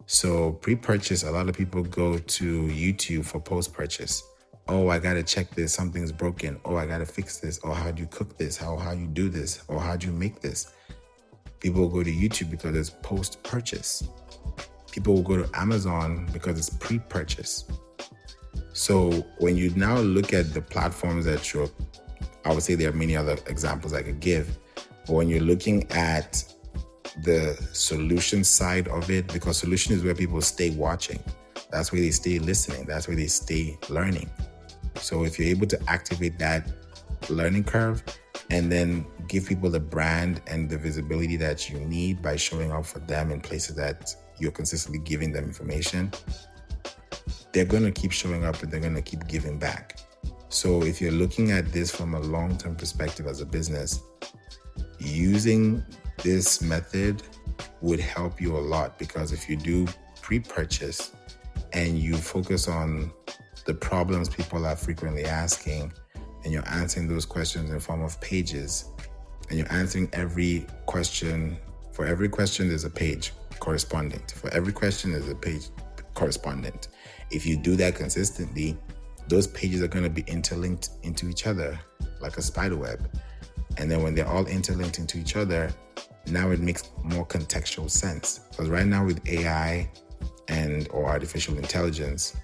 So pre-purchase, a lot of people go to YouTube for post-purchase. Oh, I got to check this. Something's broken. Oh, I got to fix this. Or how do you cook this? How you do this? Or how do you make this? People will go to YouTube because it's post-purchase. People will go to Amazon because it's pre-purchase. So when you now look at the platforms that I would say there are many other examples I could give, but when you're looking at the solution side of it, because solution is where people stay watching. That's where they stay listening. That's where they stay learning. So if you're able to activate that learning curve and then give people the brand and the visibility that you need by showing up for them in places that you're consistently giving them information, they're going to keep showing up and they're going to keep giving back. So if you're looking at this from a long-term perspective as a business, using this method would help you a lot, because if you do pre-purchase and you focus on the problems people are frequently asking, and you're answering those questions in the form of pages, and you're answering every question. For every question, there's a page correspondent. For every question, there's a page correspondent. If you do that consistently, those pages are going to be interlinked into each other like a spider web. And then when they're all interlinked into each other, now it makes more contextual sense. Because right now with AI or artificial intelligence,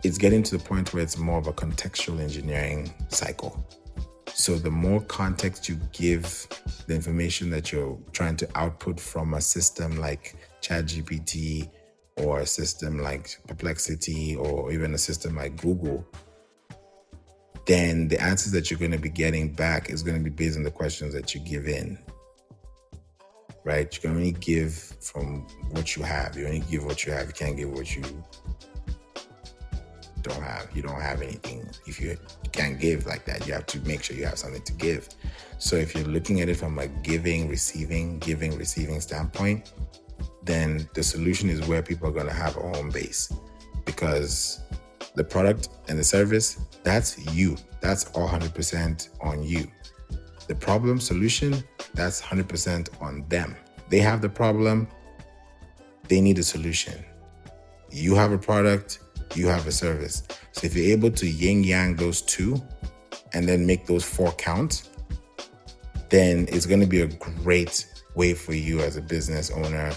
it's getting to the point where it's more of a contextual engineering cycle. So the more context you give the information that you're trying to output from a system like ChatGPT or a system like Perplexity or even a system like Google, then the answers that you're going to be getting back is going to be based on the questions that you give in, right? You can only give from what you have. You only give what you have. You can't give what you don't have. You don't have anything. If you can't give like that, you have to make sure you have something to give. So if you're looking at it from a giving, receiving standpoint, then the solution is where people are going to have a home base, because the product and the service, that's you. That's all 100% on you. The problem solution, that's 100% on them. They have the problem. They need a solution. You have a product. You have a service. So if you're able to yin yang those two and then make those 4 count, then it's going to be a great way for you as a business owner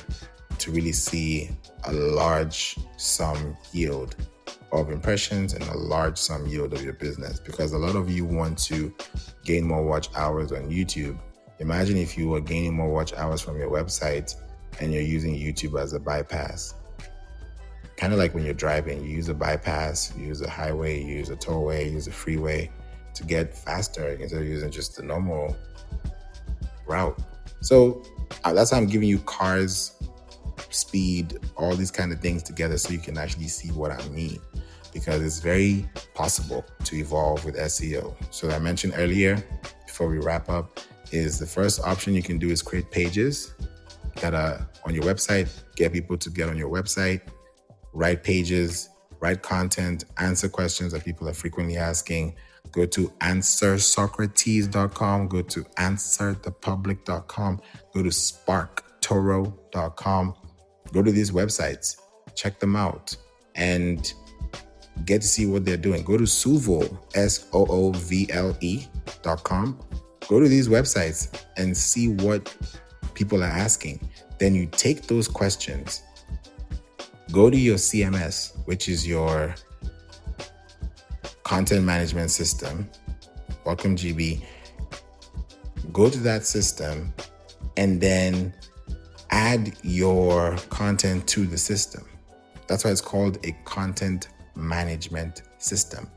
to really see a large sum yield of impressions and a large sum yield of your business. Because a lot of you want to gain more watch hours on YouTube. Imagine if you were gaining more watch hours from your website and you're using YouTube as a bypass. Kind of like when you're driving, you use a bypass, you use a highway, you use a tollway, you use a freeway to get faster instead of using just the normal route. So that's how I'm giving you cars, speed, all these kind of things together so you can actually see what I mean, because it's very possible to evolve with SEO. So I mentioned earlier, before we wrap up, is the first option you can do is create pages that are on your website, get people to get on your website, write pages, write content, answer questions that people are frequently asking. Go to answersocrates.com, go to answerthepublic.com, go to sparktoro.com. Go to these websites, check them out, and get to see what they're doing. Go to Soovle, SOOVLE.com. Go to these websites and see what people are asking. Then you take those questions, go to your CMS, which is your content management system. Welcome, GB. Go to that system and then add your content to the system. That's why it's called a content management system.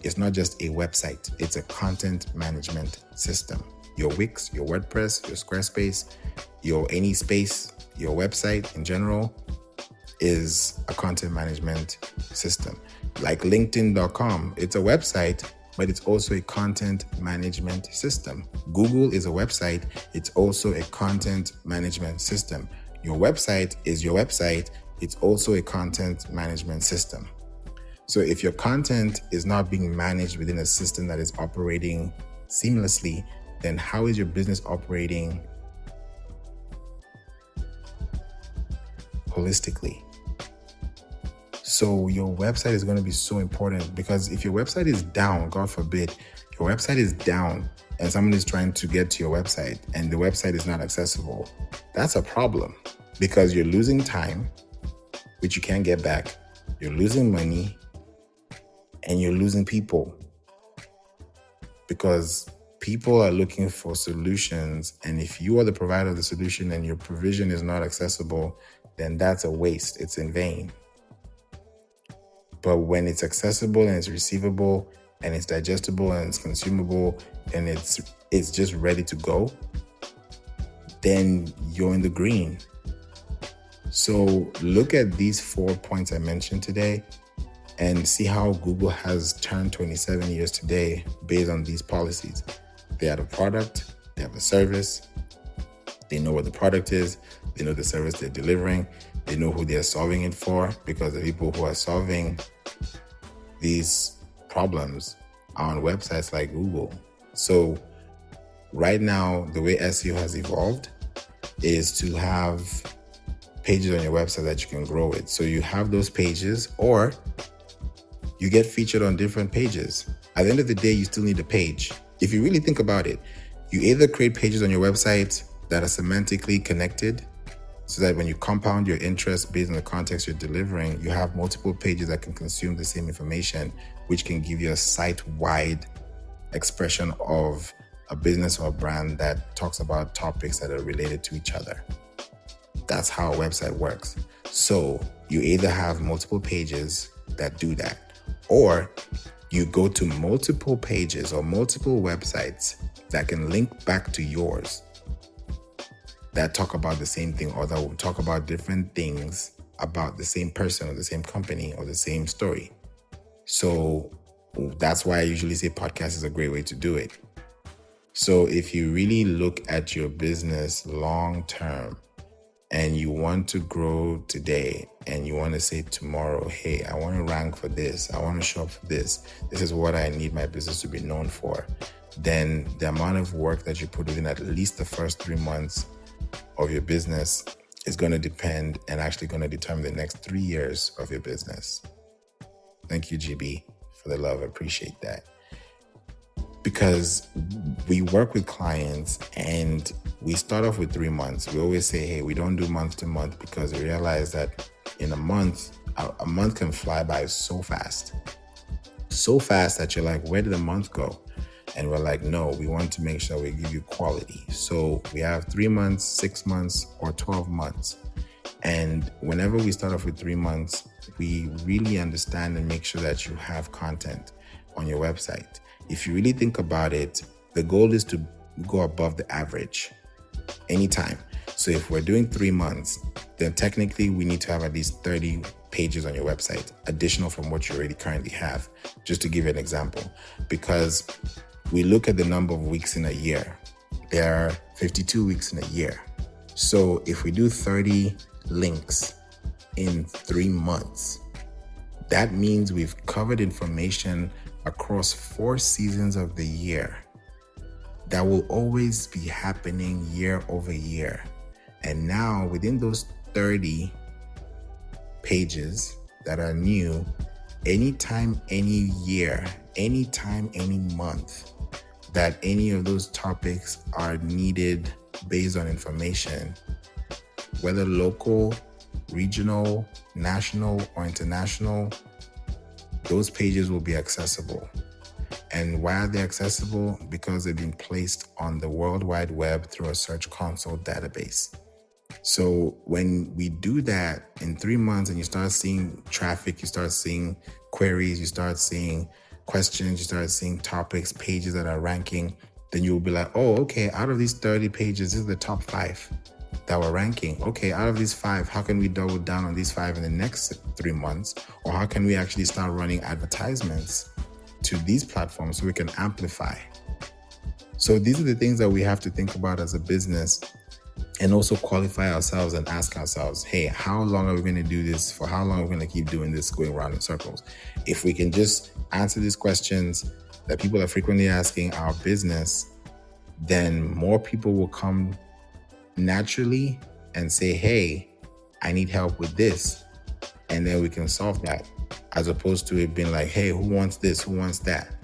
It's not just a website, it's a content management system. Your Wix, your WordPress, your Squarespace, your any space, your website in general is a content management system. Like LinkedIn.com, it's a website, but it's also a content management system. Google is a website, it's also a content management system. Your website is your website, it's also a content management system. So if your content is not being managed within a system that is operating seamlessly, then how is your business operating holistically? So your website is going to be so important, because if your website is down, God forbid, your website is down and someone is trying to get to your website and the website is not accessible, that's a problem, because you're losing time, which you can't get back. You're losing money and you're losing people, because people are looking for solutions. And if you are the provider of the solution and your provision is not accessible, then that's a waste. It's in vain. But when it's accessible and it's receivable and it's digestible and it's consumable and it's just ready to go, then you're in the green. So look at these 4 points I mentioned today and see how Google has turned 27 years today based on these policies. They have a product, they have a service, they know what the product is, they know the service they're delivering, they know who they're solving it for, because the people who are solving these problems are on websites like Google. So right now, the way SEO has evolved is to have pages on your website that you can grow with. So you have those pages, or you get featured on different pages. At the end of the day, you still need a page. If you really think about it, you either create pages on your website that are semantically connected, so that when you compound your interest based on the context you're delivering, you have multiple pages that can consume the same information, which can give you a site-wide expression of a business or a brand that talks about topics that are related to each other. That's how a website works. So you either have multiple pages that do that, or you go to multiple pages or multiple websites that can link back to yours that talk about the same thing, or that will talk about different things about the same person or the same company or the same story. So that's why I usually say podcast is a great way to do it. So if you really look at your business long term and you want to grow today and you want to say tomorrow, hey, I want to rank for this, I want to show up for this, this is what I need my business to be known for, then the amount of work that you put within at least the first 3 months of your business is going to depend and actually going to determine the next 3 years of your business. Thank you, GB, for the love. I appreciate that. Because we work with clients and we start off with 3 months. We always say, hey, we don't do month to month, because we realize that in a month can fly by so fast that you're like, where did the month go? And we're like, no, we want to make sure we give you quality. So we have 3 months, 6 months, or 12 months. And whenever we start off with 3 months, we really understand and make sure that you have content on your website. If you really think about it, the goal is to go above the average anytime. So if we're doing 3 months, then technically we need to have at least 30 pages on your website, additional from what you already currently have, just to give you an example. Because we look at the number of weeks in a year. There are 52 weeks in a year. So if we do 30 links in 3 months, that means we've covered information across 4 seasons of the year. That will always be happening year over year. And now within those 30 pages that are new, anytime, any year, anytime, any month that any of those topics are needed based on information, whether local, regional, national, or international, those pages will be accessible. And why are they accessible? Because they've been placed on the World Wide Web through a Search Console database. So when we do that in 3 months and you start seeing traffic, you start seeing queries, you start seeing questions, you start seeing topics, pages that are ranking, then you'll be like, oh, okay, out of these 30 pages, this is the top 5 that were ranking. Okay, out of these 5, how can we double down on these 5 in the next 3 months? Or how can we actually start running advertisements to these platforms so we can amplify? So these are the things that we have to think about as a business, and also qualify ourselves and ask ourselves, hey, how long are we going to do this? For how long are we going to keep doing this, going around in circles? If we can just answer these questions that people are frequently asking our business, then more people will come naturally and say, hey, I need help with this. And then we can solve that, as opposed to it being like, hey, who wants this? Who wants that?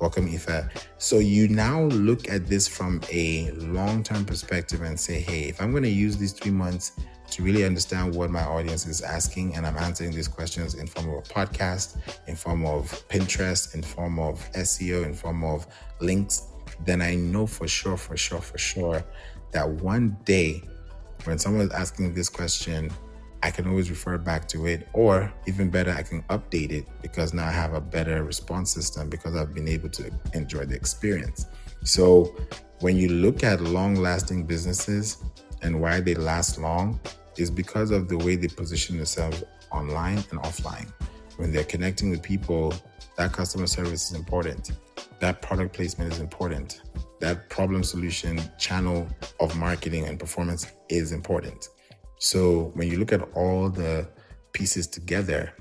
Welcome, Ifa. So you now look at this from a long-term perspective and say, hey, if I'm going to use these 3 months to really understand what my audience is asking, and I'm answering these questions in form of a podcast, in form of Pinterest, in form of SEO, in form of links, then I know for sure that one day when someone is asking this question, I can always refer back to it, or even better, I can update it because now I have a better response system because I've been able to enjoy the experience. So when you look at long-lasting businesses and why they last long is because of the way they position themselves online and offline. When they're connecting with people, that customer service is important. That product placement is important. That problem solution channel of marketing and performance is important. So when you look at all the pieces together,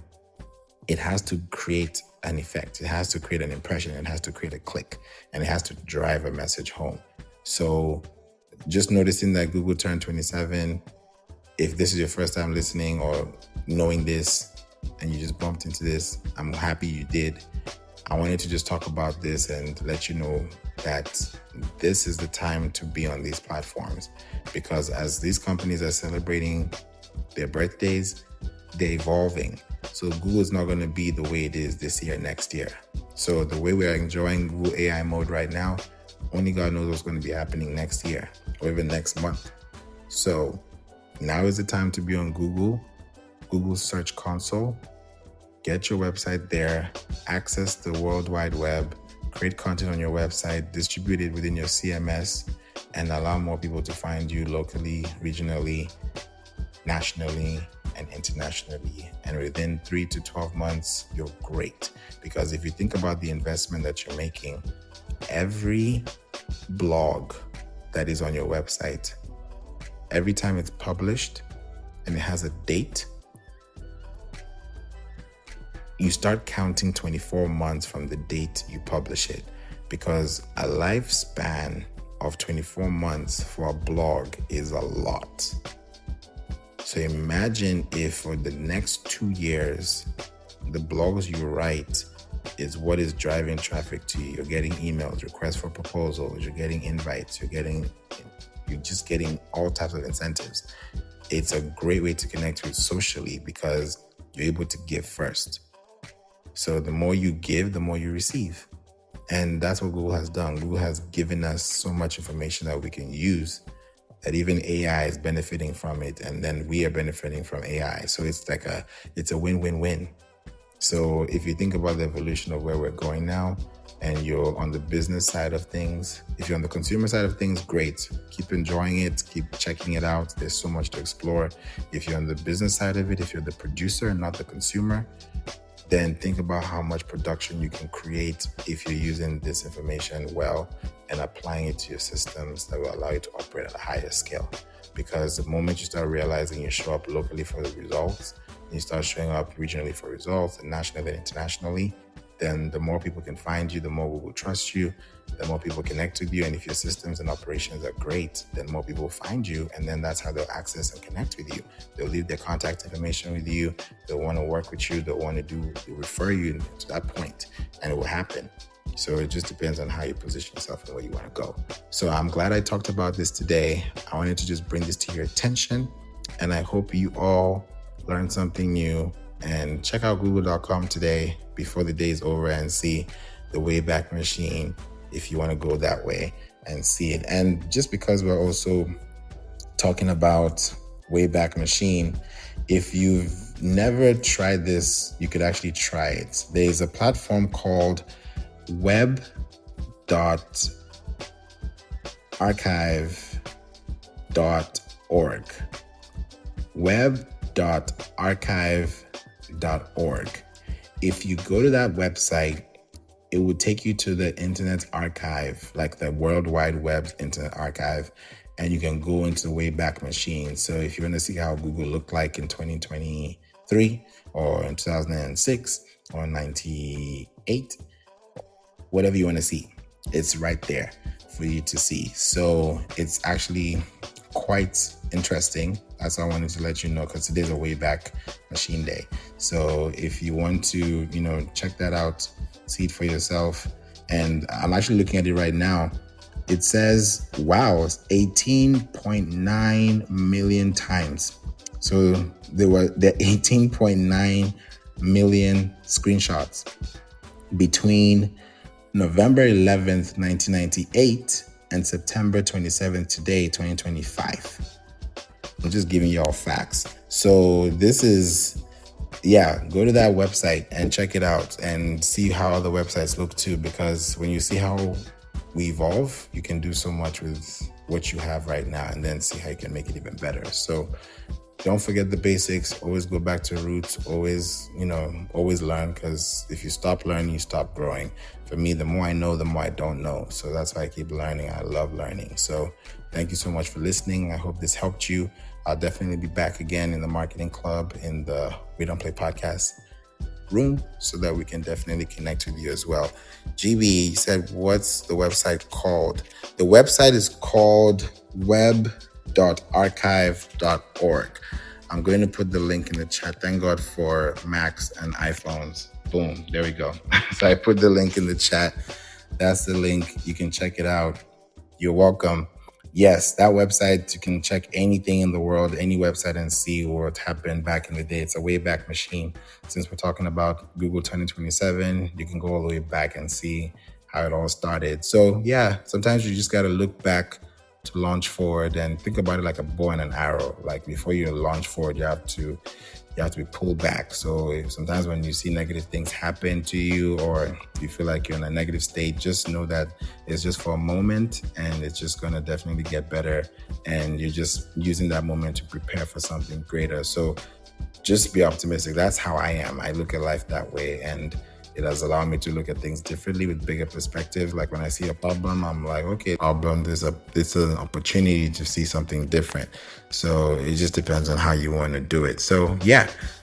it has to create an effect. It has to create an impression. It has to create a click, and it has to drive a message home. So just noticing that Google turned 27, if this is your first time listening or knowing this and you just bumped into this, I'm happy you did. I wanted to just talk about this and let you know that this is the time to be on these platforms, because as these companies are celebrating their birthdays, they're evolving. So Google is not going to be the way it is this year, next year. So the way we are enjoying Google AI mode right now, only God knows what's going to be happening next year or even next month. So now is the time to be on Google Search Console. Get your website there, access the World Wide Web, create content on your website, distribute it within your CMS, and allow more people to find you locally, regionally, nationally, and internationally. And within 3 to 12 months, you're great. Because if you think about the investment that you're making, every blog that is on your website, every time it's published and it has a date, you start counting 24 months from the date you publish it, because a lifespan of 24 months for a blog is a lot. So imagine if for the next 2 years, the blogs you write is what is driving traffic to you. You're getting emails, requests for proposals, you're getting invites, you're just getting all types of incentives. It's a great way to connect with socially because you're able to give first. So the more you give, the more you receive. And that's what Google has done. Google has given us so much information that we can use that even AI is benefiting from it. And then we are benefiting from AI. So it's a win-win-win. So if you think about the evolution of where we're going now, and you're on the business side of things, if you're on the consumer side of things, great. Keep enjoying it. Keep checking it out. There's so much to explore. If you're on the business side of it, if you're the producer and not the consumer, then think about how much production you can create if you're using this information well and applying it to your systems that will allow you to operate at a higher scale. Because the moment you start realizing you show up locally for the results, and you start showing up regionally for results, and nationally and internationally, then the more people can find you, the more we will trust you, the more people connect with you. And if your systems and operations are great, then more people will find you. And then that's how they'll access and connect with you. They'll leave their contact information with you. They'll want to work with you. They'll want to refer you to that point, and it will happen. So it just depends on how you position yourself and where you want to go. So I'm glad I talked about this today. I wanted to just bring this to your attention. And I hope you all learned something new. And check out Google.com today before the day is over and see the Wayback Machine if you want to go that way and see it. And just because we're also talking about Wayback Machine, if you've never tried this, you could actually try it. There's a platform called web.archive.org. web.archive.org. If you go to that website, it would take you to the Internet Archive, like the World Wide Web's Internet Archive, and you can go into the Wayback Machine. So if you want to see how Google looked like in 2023 or in 2006 or 98, whatever you want to see, it's right there for you to see. So it's actually quite interesting. That's why I wanted to let you know, because today's a Wayback Machine Day. So if you want to, check that out, see it for yourself. And I'm actually looking at it right now. It says, wow, 18.9 million times. So there 18.9 million screenshots between November 11th, 1998 and September 27th, today, 2025. I'm just giving you all facts. So this is, go to that website and check it out and see how other websites look too, because when you see how we evolve, you can do so much with what you have right now and then see how you can make it even better. So don't forget the basics. Always go back to roots. Always learn, because if you stop learning, you stop growing. For me, the more I know, the more I don't know. So that's why I keep learning. I love learning. So thank you so much for listening. I hope this helped you. I'll definitely be back again in the marketing club in the We Don't Play podcast room so that we can definitely connect with you as well. GB said, what's the website called? The website is called web.archive.org. I'm going to put the link in the chat. Thank God for Macs and iPhones. Boom, there we go. So I put the link in the chat. That's the link. You can check it out. You're welcome. Yes, that website, you can check anything in the world, any website, and see what happened back in the day. It's a Wayback Machine. Since we're talking about Google 2027, you can go all the way back and see how it all started. So sometimes you just got to look back to launch forward and think about it like a bow and an arrow. Like before you launch forward, you have to be pulled back. So sometimes when you see negative things happen to you, or you feel like you're in a negative state, just know that it's just for a moment and it's just going to definitely get better. And you're just using that moment to prepare for something greater. So just be optimistic. That's how I am. I look at life that way, and it has allowed me to look at things differently with bigger perspectives. Like when I see a problem, I'm like, okay, problem, this is an opportunity to see something different. So it just depends on how you want to do it. So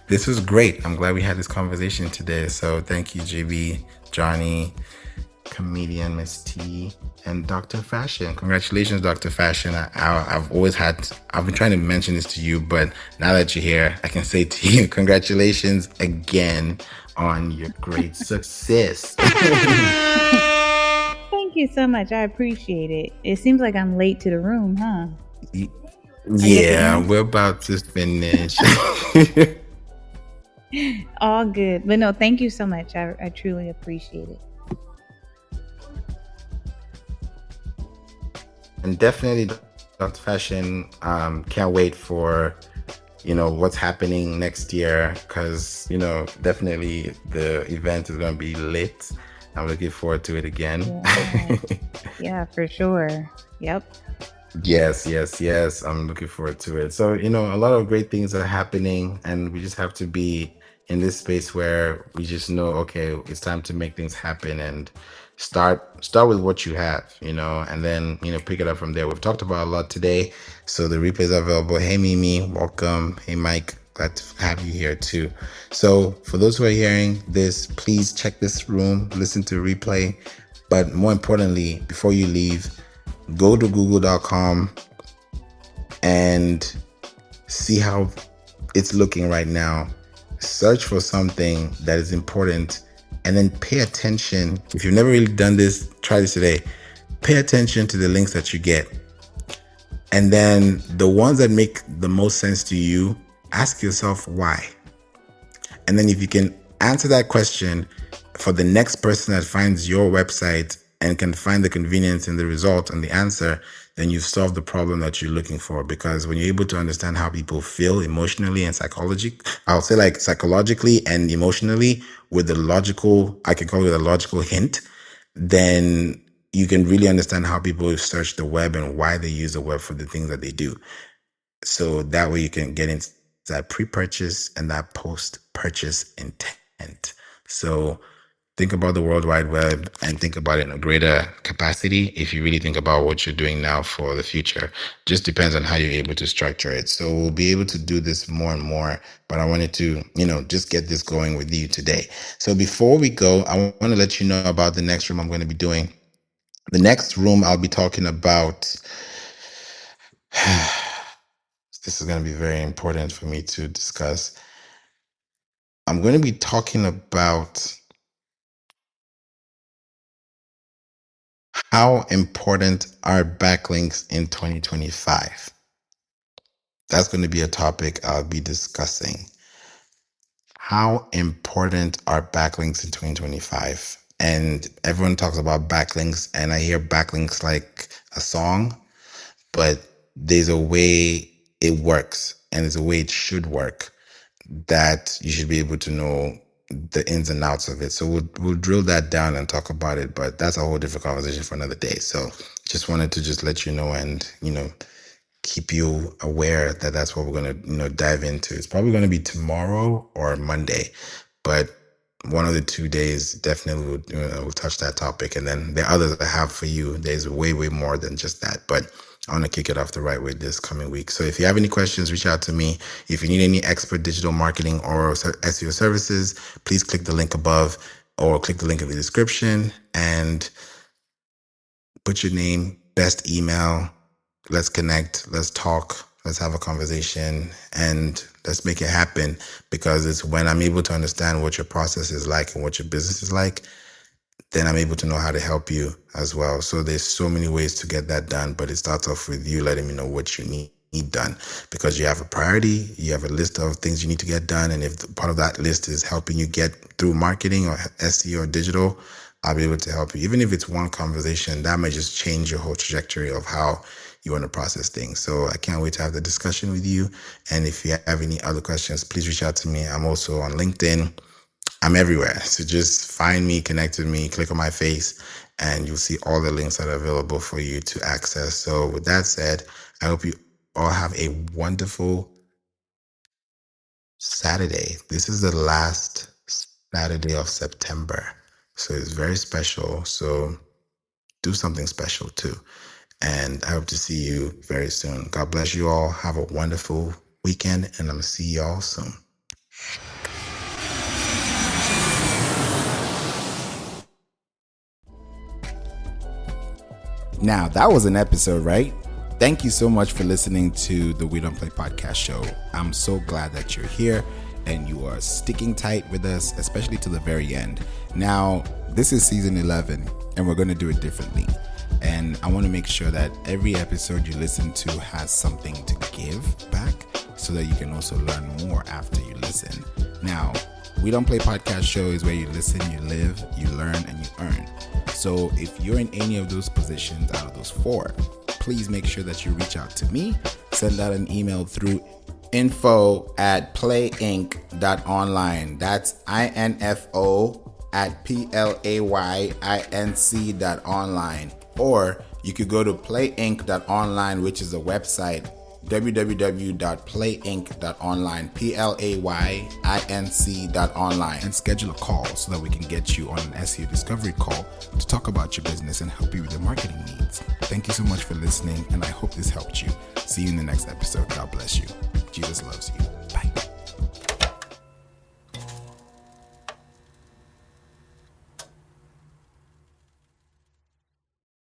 this was great. I'm glad we had this conversation today. So thank you, JB, Johnny, comedian Miss T, and Dr. Fashion. Congratulations, Dr. Fashion. I've been trying to mention this to you, but now that you're here, I can say to you, congratulations again on your great success. Thank you so much. I appreciate it. It seems like I'm late to the room, huh? Yeah, we're about to finish. All good. But no, thank you so much. I truly appreciate it. And definitely, Dr. Fashion, can't wait for what's happening next year, because definitely the event is going to be lit. I'm looking forward to it again. Yeah, for sure. Yep. Yes. I'm looking forward to it. So a lot of great things are happening, and we just have to be in this space where we just know, okay, it's time to make things happen, and start with what you have, and then pick it up from there. We've talked about a lot today, so the replays are available. Hey Mimi, welcome. Hey Mike, glad to have you here too. So for those who are hearing this, please check this room, listen to replay, but more importantly, before you leave, go to google.com and see how it's looking right now. Search for something that is important, and then pay attention. If you've never really done this, try this today. Pay attention to the links that you get. And then the ones that make the most sense to you, ask yourself why. And then if you can answer that question for the next person that finds your website and can find the convenience in the result and the answer, then you've solved the problem that you're looking for. Because when you're able to understand how people feel emotionally and psychologically and emotionally with the logical, I can call it a logical hint, then you can really understand how people search the web and why they use the web for the things that they do. So that way you can get into that pre-purchase and that post-purchase intent. So think about the World Wide Web and think about it in a greater capacity. If you really think about what you're doing now for the future, just depends on how you're able to structure it. So we'll be able to do this more and more, but I wanted to, just get this going with you today. So before we go, I want to let you know about the next room I'm going to be doing. The next room I'll be talking about, this is going to be very important for me to discuss. I'm going to be talking about how important are backlinks in 2025. That's going to be a topic I'll be discussing. How important are backlinks in 2025? And everyone talks about backlinks, and I hear backlinks like a song, but there's a way it works, and there's a way it should work that you should be able to know the ins and outs of it. So we'll drill that down and talk about it, but that's a whole different conversation for another day. So just wanted to just let you know and, keep you aware that that's what we're going to, dive into. It's probably going to be tomorrow or Monday, but one of the 2 days definitely we'll touch that topic. And then the others I have for you, there's way, way more than just that. But I want to kick it off the right way this coming week. So if you have any questions, reach out to me. If you need any expert digital marketing or SEO services, please click the link above or click the link in the description and put your name, best email. Let's connect. Let's talk. Let's have a conversation and let's make it happen, because it's when I'm able to understand what your process is like and what your business is like, then I'm able to know how to help you as well. So there's so many ways to get that done, but it starts off with you letting me know what you need done, because you have a priority, you have a list of things you need to get done. And if part of that list is helping you get through marketing or SEO or digital, I'll be able to help you. Even if it's one conversation, that might just change your whole trajectory of how you want to process things. So I can't wait to have the discussion with you. And if you have any other questions, please reach out to me. I'm also on LinkedIn. I'm everywhere. So just find me, connect with me, click on my face, and you'll see all the links that are available for you to access. So with that said, I hope you all have a wonderful Saturday. This is the last Saturday of September. So it's very special. So do something special too. And I hope to see you very soon. God bless you all. Have a wonderful weekend, and I'm going to see you all soon. Now, that was an episode, right? Thank you so much for listening to the We Don't Play podcast show. I'm so glad that you're here and you are sticking tight with us, especially to the very end. Now, this is season 11 and we're going to do it differently. And I want to make sure that every episode you listen to has something to give back so that you can also learn more after you listen. Now, We Don't Play podcast show is where you listen, you live, you learn, and you earn. So if you're in any of those positions out of those 4, please make sure that you reach out to me. Send out an email through info@playinc.online. That's info@playinc.online. Or you could go to playinc.online, which is a website, www.playinc.online, playinc.online, and schedule a call so that we can get you on an SEO discovery call to talk about your business and help you with your marketing needs. Thank you so much for listening, and I hope this helped you. See you in the next episode. God bless you. Jesus loves you.